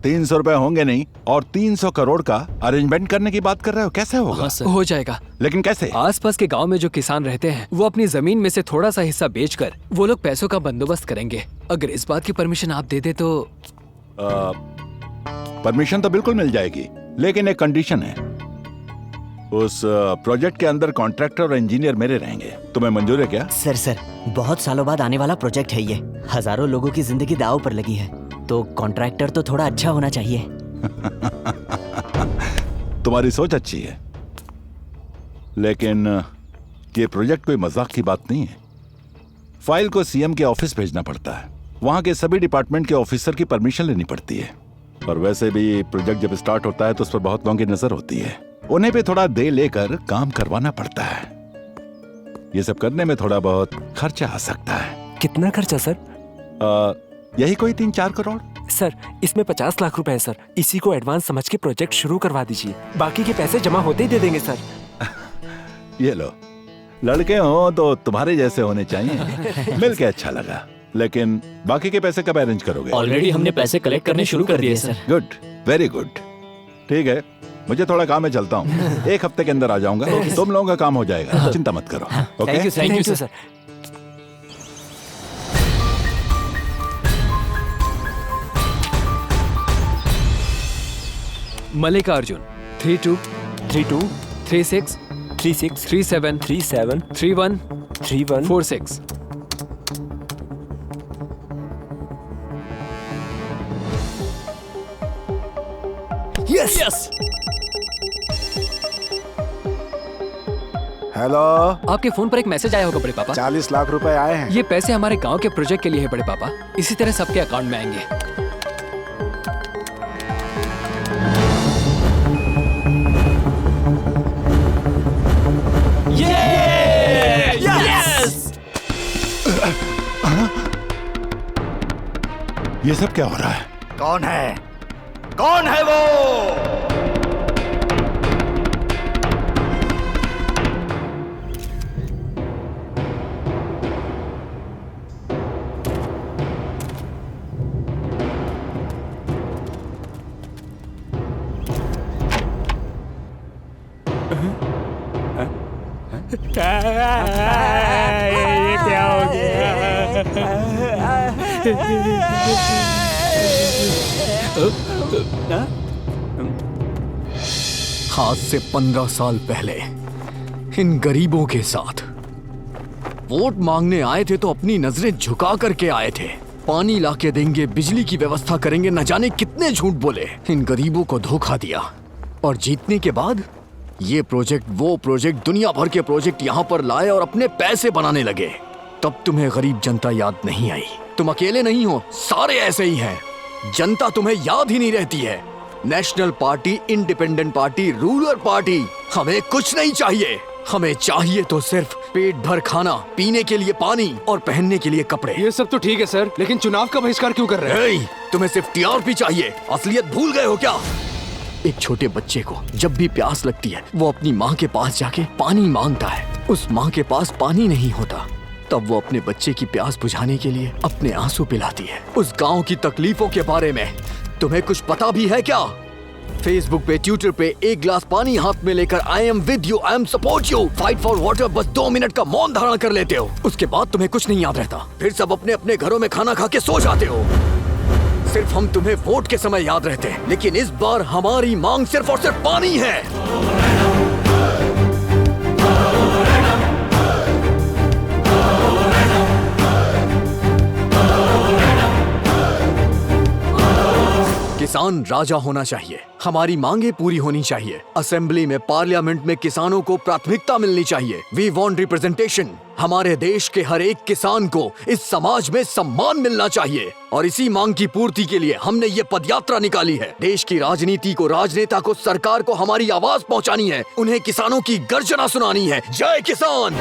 300 रुपए होंगे नहीं और 300 करोड़ का अरेंजमेंट करने की बात कर रहे हो? कैसे होगा? हाँ सर, हो जाएगा। लेकिन कैसे? आसपास के गांव में जो किसान रहते हैं वो अपनी जमीन में से थोड़ा सा हिस्सा बेचकर वो लोग पैसों का बंदोबस्त करेंगे। अगर इस बात की परमिशन आप दे दे तो। परमिशन तो बिल्कुल मिल जाएगी, लेकिन एक कंडीशन है। उस प्रोजेक्ट के अंदर कॉन्ट्रैक्टर और इंजीनियर मेरे रहेंगे। तुम्हें मंजूर है क्या? सर बहुत सालों बाद आने वाला प्रोजेक्ट है ये, हजारों लोगों की जिंदगी दांव पर लगी है, तो कॉन्ट्रैक्टर तो थोड़ा अच्छा होना चाहिए। तुम्हारी सोच अच्छी है, लेकिन ये प्रोजेक्ट कोई मजाक की बात नहीं है। फाइल को सीएम के ऑफिस भेजना पड़ता है, वहां के सभी डिपार्टमेंट के ऑफिसर की परमिशन लेनी पड़ती है, और वैसे भी प्रोजेक्ट जब स्टार्ट होता है तो उस पर बहुत लोगों की नजर होती है। उन्हें भी थोड़ा दे लेकर काम करवाना पड़ता है। ये सब करने में थोड़ा बहुत खर्चा आ सकता है। कितना खर्चा सर? यही कोई 3-4 करोड़। सर इसमें 50 लाख रुपए है सर, इसी को एडवांस समझ के प्रोजेक्ट शुरू करवा दीजिए, बाकी के पैसे जमा होते ही दे देंगे सर। ये लो, लड़के हो तो तुम्हारे जैसे होने चाहिए। मिल के अच्छा लगा, लेकिन बाकी के पैसे कब अरेंज करोगे? ऑलरेडी हमने पैसे कलेक्ट करने शुरू कर दिए सर। Good, very good. ठीक है, मुझे थोड़ा काम है, चलता हूँ। 1 हफ्ते के अंदर आ जाऊंगा, तुम लोगों का काम हो जाएगा, चिंता मत करो। Okay, thank you sir. Mallikarjun 32 32 36 36 37 37 31 31 46। Yes yes. Hello, आपके फोन पर एक मैसेज आया होगा बड़े पापा। 40 लाख रुपए आए हैं। ये पैसे हमारे गांव के प्रोजेक्ट के लिए है बड़े पापा, इसी तरह सबके अकाउंट में आएंगे। ये सब क्या हो रहा है? कौन है? कौन है वो? ये क्या हो गया? आज से 15 साल पहले इन गरीबों के साथ वोट मांगने आए थे तो अपनी नजरें झुका करके आए थे। पानी लाके देंगे, बिजली की व्यवस्था करेंगे, न जाने कितने झूठ बोले। इन गरीबों को धोखा दिया और जीतने के बाद ये प्रोजेक्ट वो प्रोजेक्ट, दुनिया भर के प्रोजेक्ट यहाँ पर लाए और अपने पैसे बनाने लगे। तब तुम्हें गरीब जनता याद नहीं आई। तुम अकेले नहीं हो, सारे ऐसे ही हैं। जनता तुम्हें याद ही नहीं रहती है। National party, independent party, ruler party, हमें कुछ नहीं चाहिए। हमें चाहिए तो सिर्फ पेट भर खाना, पीने के लिए पानी और पहनने के लिए कपड़े। ये सब तो ठीक है सर, लेकिन चुनाव का बहिष्कार क्यों कर रहे हैं? तुम्हें सिर्फ टीआरपी चाहिए, असलियत भूल गए हो क्या? एक छोटे बच्चे को जब भी प्यास लगती है वो अपनी माँ के पास जाके पानी मांगता है। उस माँ के पास पानी नहीं होता, तब वो अपने बच्चे की प्यास बुझाने के लिए अपने आंसू पिलाती है। उस गांव की तकलीफों के बारे में तुम्हें कुछ पता भी है क्या? फेसबुक पे, ट्विटर पे एक गिलास पानी हाथ में लेकर I am with you, I am support you, fight for water बस 2 मिनट का मौन धारण कर लेते हो। उसके बाद तुम्हें कुछ नहीं याद रहता, फिर सब अपने अपने घरों में खाना खा के सो जाते हो। सिर्फ हम तुम्हें वोट के समय याद रहते हैं, लेकिन इस बार हमारी मांग सिर्फ और सिर्फ पानी है। किसान राजा होना चाहिए, हमारी मांगे पूरी होनी चाहिए। असेंबली में, पार्लियामेंट में किसानों को प्राथमिकता मिलनी चाहिए। We want representation. हमारे देश के हर एक किसान को इस समाज में सम्मान मिलना चाहिए और इसी मांग की पूर्ति के लिए हमने ये पदयात्रा निकाली है। देश की राजनीति को, राजनेता को, सरकार को हमारी आवाज पहुंचानी है, उन्हें किसानों की गर्जना सुनानी है। जय किसान।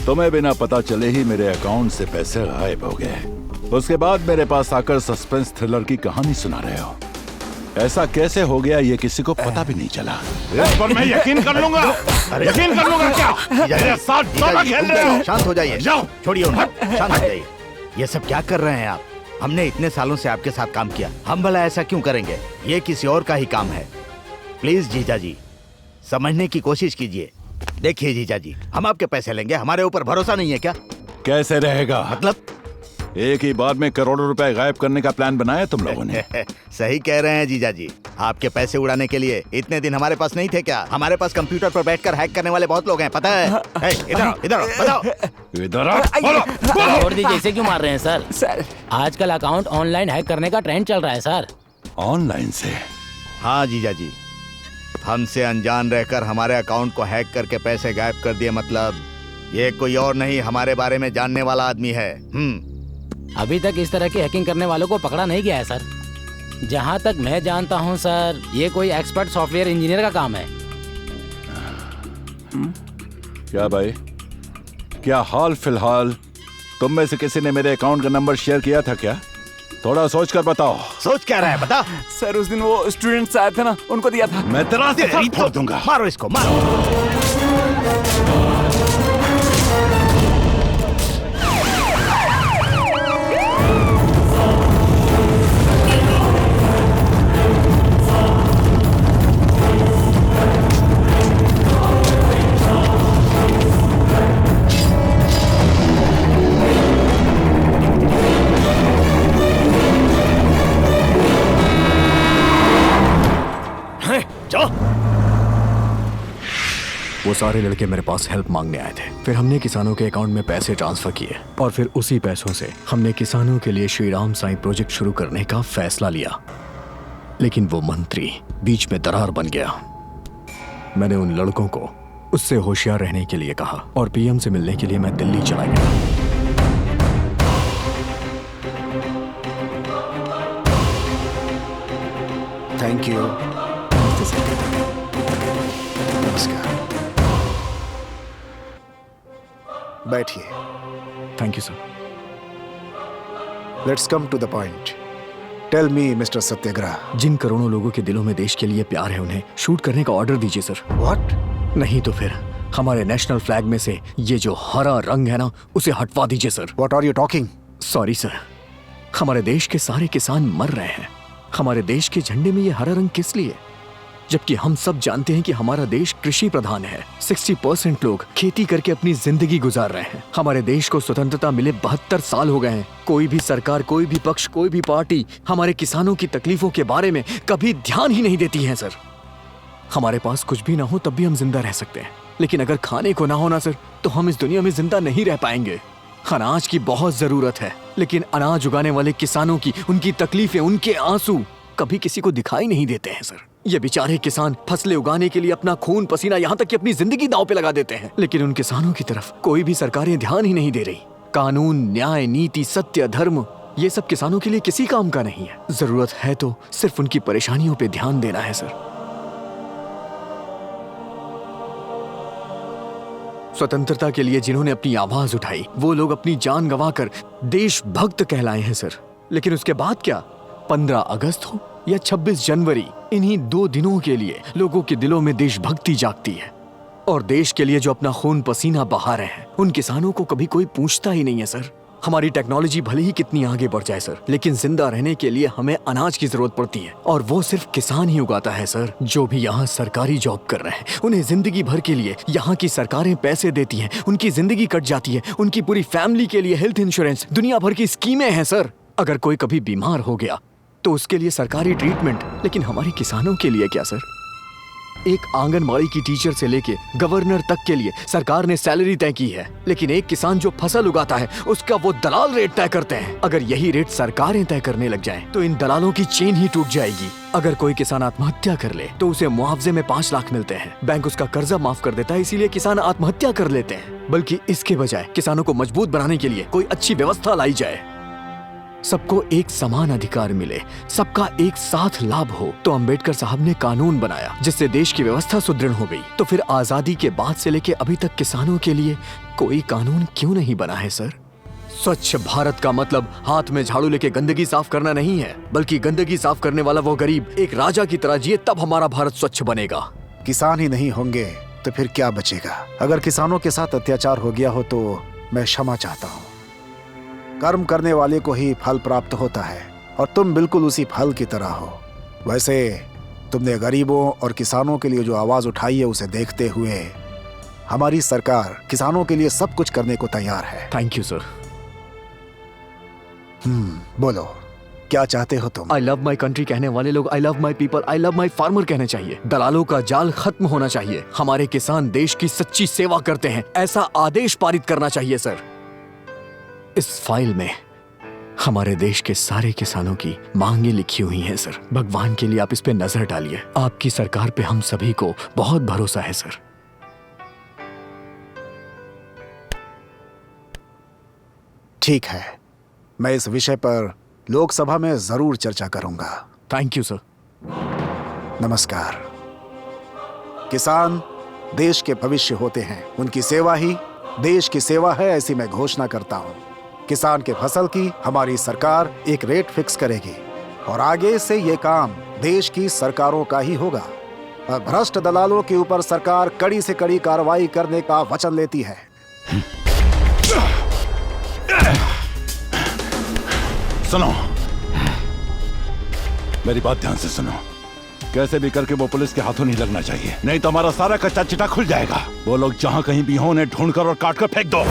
तुम्हें बिना पता चले ही मेरे अकाउंट से पैसे गायब हो गए। उसके बाद मेरे पास आकर सस्पेंस थ्रिलर की कहानी सुना रहे हो। ऐसा कैसे हो गया ये किसी को पता भी नहीं चला। इस पर मैं यकीन कर लूंगा। यकीन कर लूंगा क्या? मेरे साथ दोनों खेल रहे हो। शांत हो जाइए, जाओ, छोड़िए उन्हें, शांत हो जाइए। ये सब क्या कर रहे हैं आप? हमने इतने सालों से आपके साथ काम किया, हम भला ऐसा क्यों करेंगे? ये किसी और का ही काम है। प्लीज जीजा जी, समझने की कोशिश कीजिए। देखिए जीजा जी, हम आपके पैसे लेंगे, हमारे ऊपर भरोसा नहीं है क्या? कैसे रहेगा? मतलब एक ही बार में करोड़ों रुपए गायब करने का प्लान बनाया तुम लोगों ने। सही कह रहे हैं जीजा जी। आपके पैसे उड़ाने के लिए इतने दिन हमारे पास नहीं थे क्या? हमारे पास कंप्यूटर पर बैठकर हैक करने वाले बहुत लोग हैं, पता है? इधर बताओ। और जैसे क्यों मार रहे हैं सर? सर आजकल अकाउंट ऑनलाइन हैक करने का ट्रेंड चल रहा है सर। ऑनलाइन से? हाँ जीजा जी, हमसे अनजान रहकर हमारे अकाउंट को हैक करके पैसे गायब कर दिए। मतलब ये कोई और नहीं, हमारे बारे में जानने वाला आदमी है। अभी तक इस तरह की हैकिंग करने वालों को पकड़ा नहीं गया है सर। जहाँ तक मैं जानता हूँ सर, ये कोई एक्सपर्ट सॉफ्टवेयर इंजीनियर का काम है। क्या भाई, क्या हाल फिलहाल तुम में से किसी ने मेरे अकाउंट का नंबर शेयर किया था क्या? थोड़ा सोच कर बताओ। सोच क्या रहा है बता। सर उस दिन वो स्टूडेंट्स आए थे ना, उनको दिया था। मैं तेरा सर फोड़ दूंगा। मारो इसको, मारो। वो सारे लड़के मेरे पास हेल्प मांगने आए थे। फिर हमने किसानों के अकाउंट में पैसे ट्रांसफर किए और फिर उसी पैसों से हमने किसानों के लिए श्री राम साईं प्रोजेक्ट शुरू करने का फैसला लिया। लेकिन वो मंत्री बीच में दरार बन गया। मैंने उन लड़कों को उससे होशियार रहने के लिए कहा और पीएम से मिलने के लिए मैं दिल्ली चला गया। Thank you. नमस्कार, बैठिए। Thank you sir. Let's come to the point. Tell me mister Satyagraha, जिन करोड़ों लोगों के दिलों में देश के लिए प्यार है, उन्हें शूट करने का ऑर्डर दीजिए सर। व्हाट? नहीं तो फिर हमारे नेशनल फ्लैग में से ये जो हरा रंग है ना, उसे हटवा दीजिए sir. What are you talking? Sorry sir, हमारे देश के सारे किसान मर रहे हैं। हमारे देश के झंडे में ये हरा रंग किस लिए? जबकि हम सब जानते हैं कि हमारा देश कृषि प्रधान है। 60% लोग खेती करके अपनी जिंदगी गुजार रहे हैं। हमारे देश को स्वतंत्रता मिले 72 साल हो गए हैं। कोई भी सरकार, कोई भी पक्ष, कोई भी पार्टी हमारे किसानों की तकलीफों के बारे में कभी ध्यान ही नहीं देती है सर। हमारे पास कुछ भी ना हो तब भी हम जिंदा रह सकते हैं, लेकिन अगर खाने को ना हो ना सर, तो हम इस दुनिया में जिंदा नहीं रह पाएंगे। अनाज की बहुत जरूरत है, लेकिन अनाज उगाने वाले किसानों की, उनकी तकलीफें, उनके आंसू कभी किसी को दिखाई नहीं देते हैं सर। ये बेचारे किसान फसलें उगाने के लिए अपना खून पसीना, यहाँ तक कि अपनी जिंदगी दांव पे लगा देते हैं, लेकिन उन किसानों की तरफ कोई भी सरकारें ध्यान ही नहीं दे रही। कानून, न्याय, नीति, सत्य, धर्म, ये सब किसानों के लिए किसी काम का नहीं है। जरूरत है तो सिर्फ उनकी परेशानियों पे ध्यान देना है सर। स्वतंत्रता के लिए जिन्होंने अपनी आवाज उठाई, वो लोग अपनी जान गंवाकर देशभक्त कहलाए हैं सर। लेकिन उसके बाद क्या? 15 अगस्त हो या 26 जनवरी, इन्हीं 2 दिनों के लिए लोगों के दिलों में देशभक्ति जागती है। और देश के लिए जो अपना खून पसीना बहा रहे हैं, उन किसानों को कभी कोई पूछता ही नहीं है सर। हमारी टेक्नोलॉजी भले ही कितनी आगे बढ़ जाए सर, लेकिन जिंदा रहने के लिए हमें अनाज की जरूरत पड़ती है, और वो सिर्फ किसान ही उगाता है सर। जो भी यहाँ सरकारी जॉब कर रहे हैं, उन्हें जिंदगी भर के लिए यहाँ की सरकारें पैसे देती हैं, उनकी जिंदगी कट जाती है, उनकी पूरी फैमिली के लिए हेल्थ इंश्योरेंस, दुनिया भर की स्कीमें हैं सर। अगर कोई कभी बीमार हो गया तो उसके लिए सरकारी ट्रीटमेंट, लेकिन हमारे किसानों के लिए क्या सर? एक आंगनबाड़ी की टीचर से लेके गवर्नर तक के लिए सरकार ने सैलरी तय की है, लेकिन एक किसान जो फसल उगाता है उसका वो दलाल रेट तय करते हैं। अगर यही रेट सरकारें तय करने लग जाएं, तो इन दलालों की चेन ही टूट जाएगी। अगर कोई किसान आत्महत्या कर ले तो उसे मुआवजे में 5 लाख मिलते हैं। बैंक उसका कर्जा माफ कर देता है, इसीलिए किसान आत्महत्या कर लेते हैं। बल्कि इसके बजाय किसानों को मजबूत बनाने के लिए कोई अच्छी व्यवस्था लाई जाए, सबको एक समान अधिकार मिले, सबका एक साथ लाभ हो। तो अंबेडकर साहब ने कानून बनाया जिससे देश की व्यवस्था सुदृढ़ हो गई। तो फिर आजादी के बाद से लेके अभी तक किसानों के लिए कोई कानून क्यों नहीं बना है सर? स्वच्छ भारत का मतलब हाथ में झाड़ू लेके गंदगी साफ करना नहीं है, बल्कि गंदगी साफ करने वाला वो गरीब एक राजा की तरह जिए, तब हमारा भारत स्वच्छ बनेगा। किसान ही नहीं होंगे तो फिर क्या बचेगा? अगर किसानों के साथ अत्याचार हो गया हो तो मैं क्षमा चाहता हूँ। कर्म करने वाले को ही फल प्राप्त होता है, और तुम बिल्कुल उसी फल की तरह हो। वैसे तुमने गरीबों और किसानों के लिए जो आवाज उठाई है, उसे देखते हुए हमारी सरकार किसानों के लिए सब कुछ करने को तैयार है। Thank you sir. बोलो क्या चाहते हो तुम? आई लव माई कंट्री कहने वाले लोग I love my people, I love my farmer कहने चाहिए। दलालों का जाल खत्म होना चाहिए। हमारे किसान देश की सच्ची सेवा करते हैं, ऐसा आदेश पारित करना चाहिए सर। इस फाइल में हमारे देश के सारे किसानों की मांगे लिखी हुई हैं सर। भगवान के लिए आप इस पे नजर डालिए। आपकी सरकार पे हम सभी को बहुत भरोसा है सर। ठीक है, मैं इस विषय पर लोकसभा में जरूर चर्चा करूंगा। Thank you sir. नमस्कार। किसान देश के भविष्य होते हैं, उनकी सेवा ही देश की सेवा है, ऐसी मैं घोषणा करता हूं। किसान के फसल की हमारी सरकार एक रेट फिक्स करेगी, और आगे से ये काम देश की सरकारों का ही होगा। और भ्रष्ट दलालों के ऊपर सरकार कड़ी से कड़ी कार्रवाई करने का वचन लेती है। सुनो, मेरी बात ध्यान से सुनो। कैसे भी करके वो पुलिस के हाथों नहीं लगना चाहिए, नहीं तो हमारा सारा कच्चा चिटा खुल जाएगा। वो लोग जहां कहीं भी हों, उन्हें ढूंढकर और काटकर फेंक दो।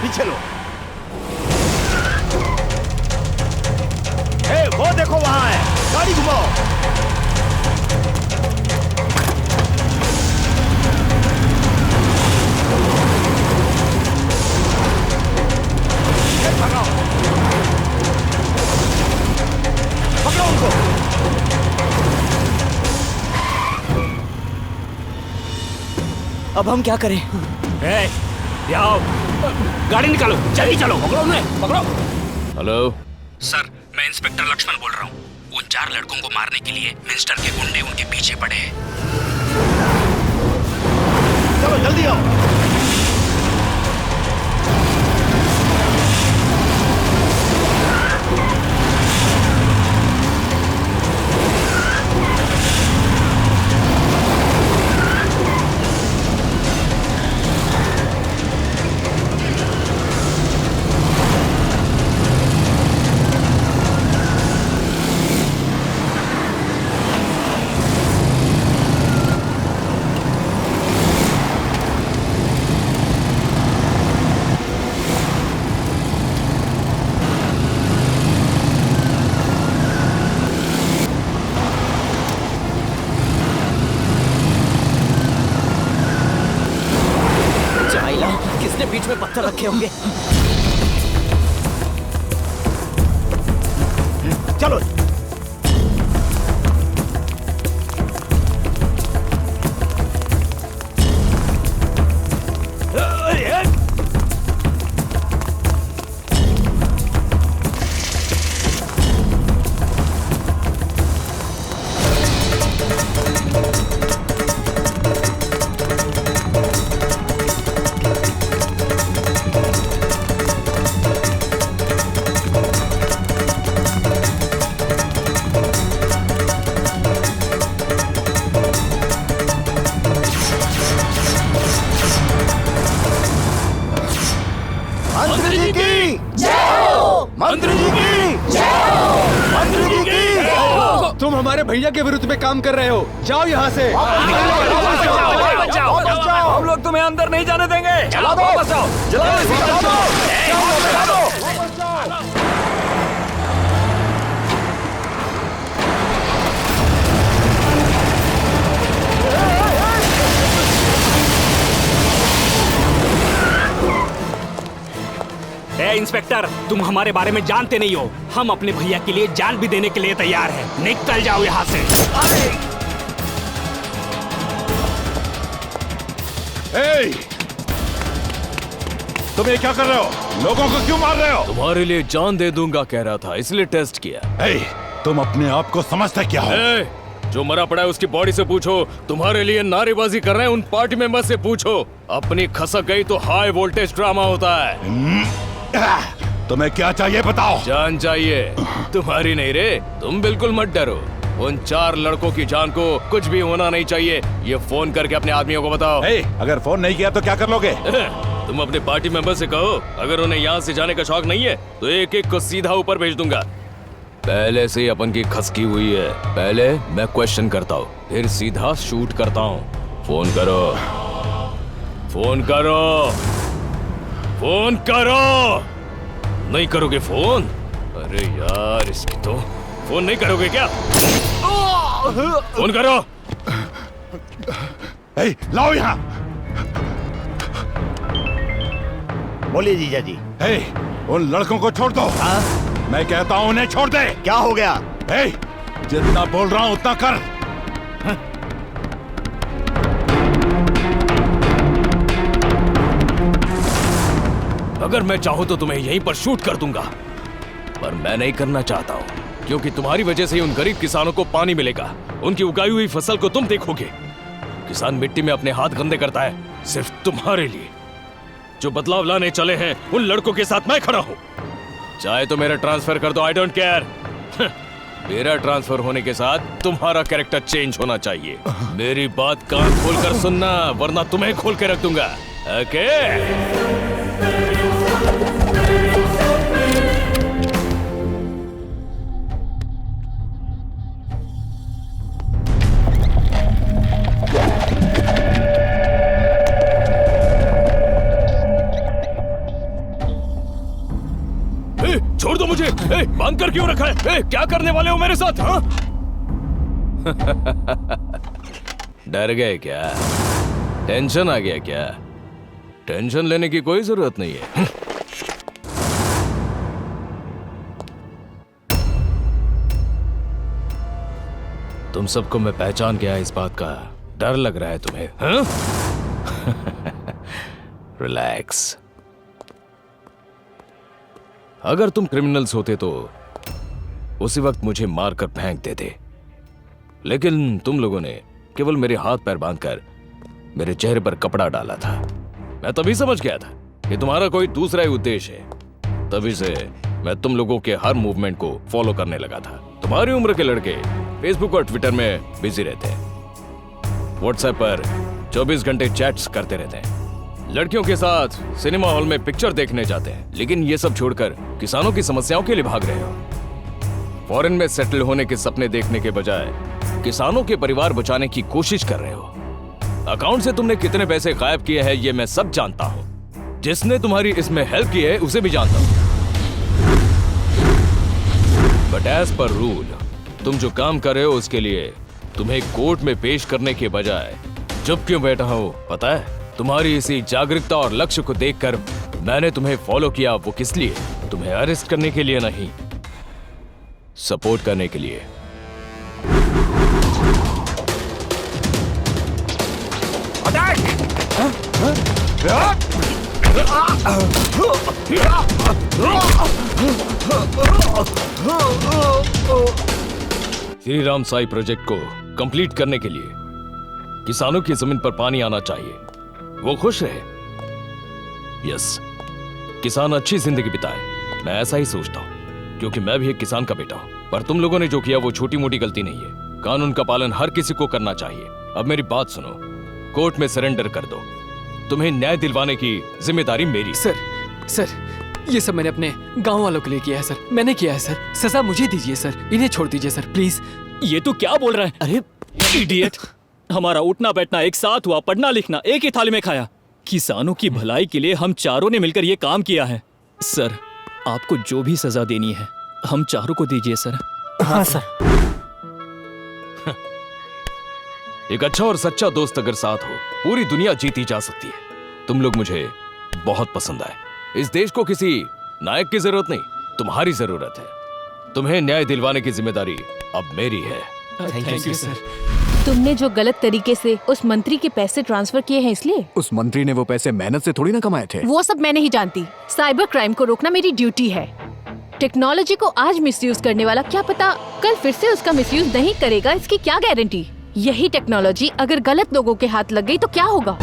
पीछे लो। वो देखो वहां है, गाड़ी घुमाओ। पकड़ो उनको। अब हम क्या करें? आओ, गाड़ी निकालो, जल्दी चलो, पकड़ो उन्हें, पकड़ो। हेलो सर, मैं इंस्पेक्टर लक्ष्मण बोल रहा हूँ। उन 4 लड़कों को मारने के लिए मिनिस्टर के गुंडे उनके पीछे पड़े हैं। चलो जल्दी आओ। में पत्थर रखे होंगे। चलो। तुम हमारे भैया के विरुद्ध में काम कर रहे हो, जाओ यहाँ से। हम लोग तुम्हें अंदर नहीं जाने देंगे। चला दो, वापस आओ, चला दो। इंस्पेक्टर, तुम हमारे बारे में जानते नहीं हो। हम अपने भैया के लिए जान भी देने के लिए तैयार हैं। निकल जाओ यहाँ से। तुम ये क्या कर रहे हो? लोगों को क्यों मार रहे हो? तुम्हारे लिए जान दे दूंगा कह रहा था, इसलिए टेस्ट किया। तुम अपने आप को समझते क्या हो? जो मरा पड़ा है उसकी बॉडी से पूछो। तुम्हारे लिए नारेबाजी कर रहे हैं उन पार्टी मेंबर से पूछो। अपनी खसक गई तो हाई वोल्टेज ड्रामा होता है। तुम्हें क्या चाहिए बताओ? जान चाहिए? तुम्हारी नहीं रे, तुम बिल्कुल मत डरो। उन 4 लड़कों की जान को कुछ भी होना नहीं चाहिए। ये फोन करके अपने आदमियों को बताओ। अगर फोन नहीं किया तो क्या कर लोगे? तुम अपने पार्टी मेंबर से कहो, अगर उन्हें यहाँ से जाने का शौक नहीं है तो एक एक को सीधा ऊपर भेज दूंगा। पहले से ही अपन की खसकी हुई है। पहले मैं क्वेश्चन करता हूँ, फिर सीधा शूट करता हूँ। फोन करो, फोन करो, फोन करो। नहीं करोगे फोन? अरे यार, इसकी तो फोन नहीं करोगे क्या? फोन करो। लाओ यहाँ। बोलिए जीजा जी। उन लड़कों को छोड़ दो। मैं कहता हूँ उन्हें छोड़ दे। क्या हो गया? जितना बोल रहा हूँ उतना कर। अगर मैं चाहूँ तो तुम्हें यहीं पर शूट कर दूंगा, पर मैं नहीं करना चाहता हूँ, क्योंकि तुम्हारी वजह से ही उन गरीब किसानों को पानी मिलेगा। उनकी उगाई हुई फसल को तुम देखोगे। किसान मिट्टी में अपने हाथ गंदे करता है सिर्फ तुम्हारे लिए। जो बदलाव लाने चले हैं उन लड़कों के साथ मैं खड़ा हूँ। चाहे तो मेरा ट्रांसफर कर दो, आई डोंट केयर। मेरा ट्रांसफर होने के साथ तुम्हारा कैरेक्टर चेंज होना चाहिए। मेरी बात कान खोलकर सुनना, वरना तुम्हें खोल के रख दूंगा। ओके? छोड़ दो मुझे। बांध कर क्यों रखा है? क्या करने वाले हो मेरे साथ? हाँ? डर गए क्या? टेंशन आ गया क्या? टेंशन लेने की कोई जरूरत नहीं है। तुम सबको मैं पहचान गया, इस बात का डर लग रहा है तुम्हें? हाँ? रिलैक्स। अगर तुम क्रिमिनल्स होते तो उसी वक्त मुझे मारकर फेंक देते, लेकिन तुम लोगों ने केवल मेरे हाथ पैर बांधकर मेरे चेहरे पर कपड़ा डाला था। मैं तभी समझ गया था कि तुम्हारा कोई दूसरा ही उद्देश्य है। तभी से मैं तुम लोगों के हर मूवमेंट को फॉलो करने लगा था। तुम्हारी उम्र के लड़के फेसबुक और ट्विटर में बिजी रहते हैं, व्हाट्सएप पर 24 घंटे चैट्स करते रहते हैं, लड़कियों के साथ सिनेमा हॉल में पिक्चर देखने जाते हैं, लेकिन ये सब छोड़कर किसानों की समस्याओं के लिए भाग रहे हो। फॉरेन में सेटल होने के सपने देखने के बजाय किसानों के परिवार बचाने की कोशिश कर रहे हो। अकाउंट से तुमने कितने पैसे गायब किए हैं ये मैं सब जानता हूं। जिसने तुम्हारी इसमें हेल्प की है उसे भी जानता हूं। बट एज पर रूल तुम जो काम कर रहे हो उसके लिए तुम्हें कोर्ट में पेश करने के बजाय चुप क्यों बैठा हो पता है? तुम्हारी इसी जागरूकता और लक्ष्य को देखकर मैंने तुम्हें फॉलो किया वो किस लिए? तुम्हें अरेस्ट करने के लिए नहीं, सपोर्ट करने के लिए। श्री राम साई प्रोजेक्ट को कंप्लीट करने के लिए किसानों की जमीन पर पानी आना चाहिए, वो खुश रहे। यस, किसान अच्छी जिंदगी बिताए, मैं ऐसा ही सोचता हूँ, क्योंकि मैं भी एक किसान का बेटा हूँ। पर तुम लोगों ने जो किया वो छोटी मोटी गलती नहीं है, कानून का पालन हर किसी को करना चाहिए। अब मेरी बात सुनो, कोर्ट में सरेंडर कर दो, तुम्हें न्याय दिलवाने की जिम्मेदारी मेरी। सर ये सब मैंने अपने गांव वालों के लिए किया है सर, मैंने किया है सर, सजा मुझे दीजिए सर, इन्हें छोड़ दीजिए सर प्लीज। ये तू क्या बोल रहा है? अरे इडियट, हमारा उठना बैठना एक साथ हुआ, पढ़ना लिखना एक ही थाली में खाया। किसानों की भलाई के लिए हम चारों ने मिलकर ये काम किया है। सर, आपको जो भी सजा देनी है हम चारों को दीजिए सर। हाँ सर। एक अच्छा और सच्चा दोस्त अगर साथ हो, पूरी दुनिया जीती जा सकती है। तुम लोग मुझे बहुत पसंद आए। इस देश को किसी नायक की जरूरत नहीं, तुम्हारी जरूरत है। तुम्हें न्याय दिलवाने की जिम्मेदारी अब मेरी है। Thank you sir. तुमने जो गलत तरीके से उस मंत्री के पैसे ट्रांसफर किए हैं इसलिए? उस मंत्री ने वो पैसे मेहनत से थोड़ी ना कमाए थे। वो सब मैं नहीं जानती। साइबर क्राइम को रोकना मेरी ड्यूटी है। टेक्नोलॉजी को आज मिसयूज करने वाला क्या पता कल फिर से उसका मिसयूज नहीं करेगा, इसकी क्या गारंटी? यही टेक्नोलॉजी अगर गलत लोगों के हाथ लग गई तो क्या होगा?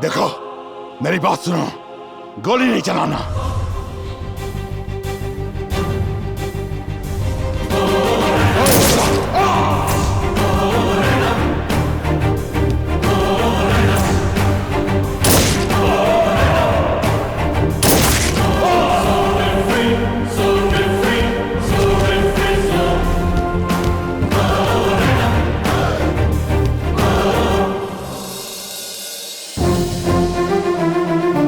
देखो, मेरी बात सुनो, गोली नहीं चलाना।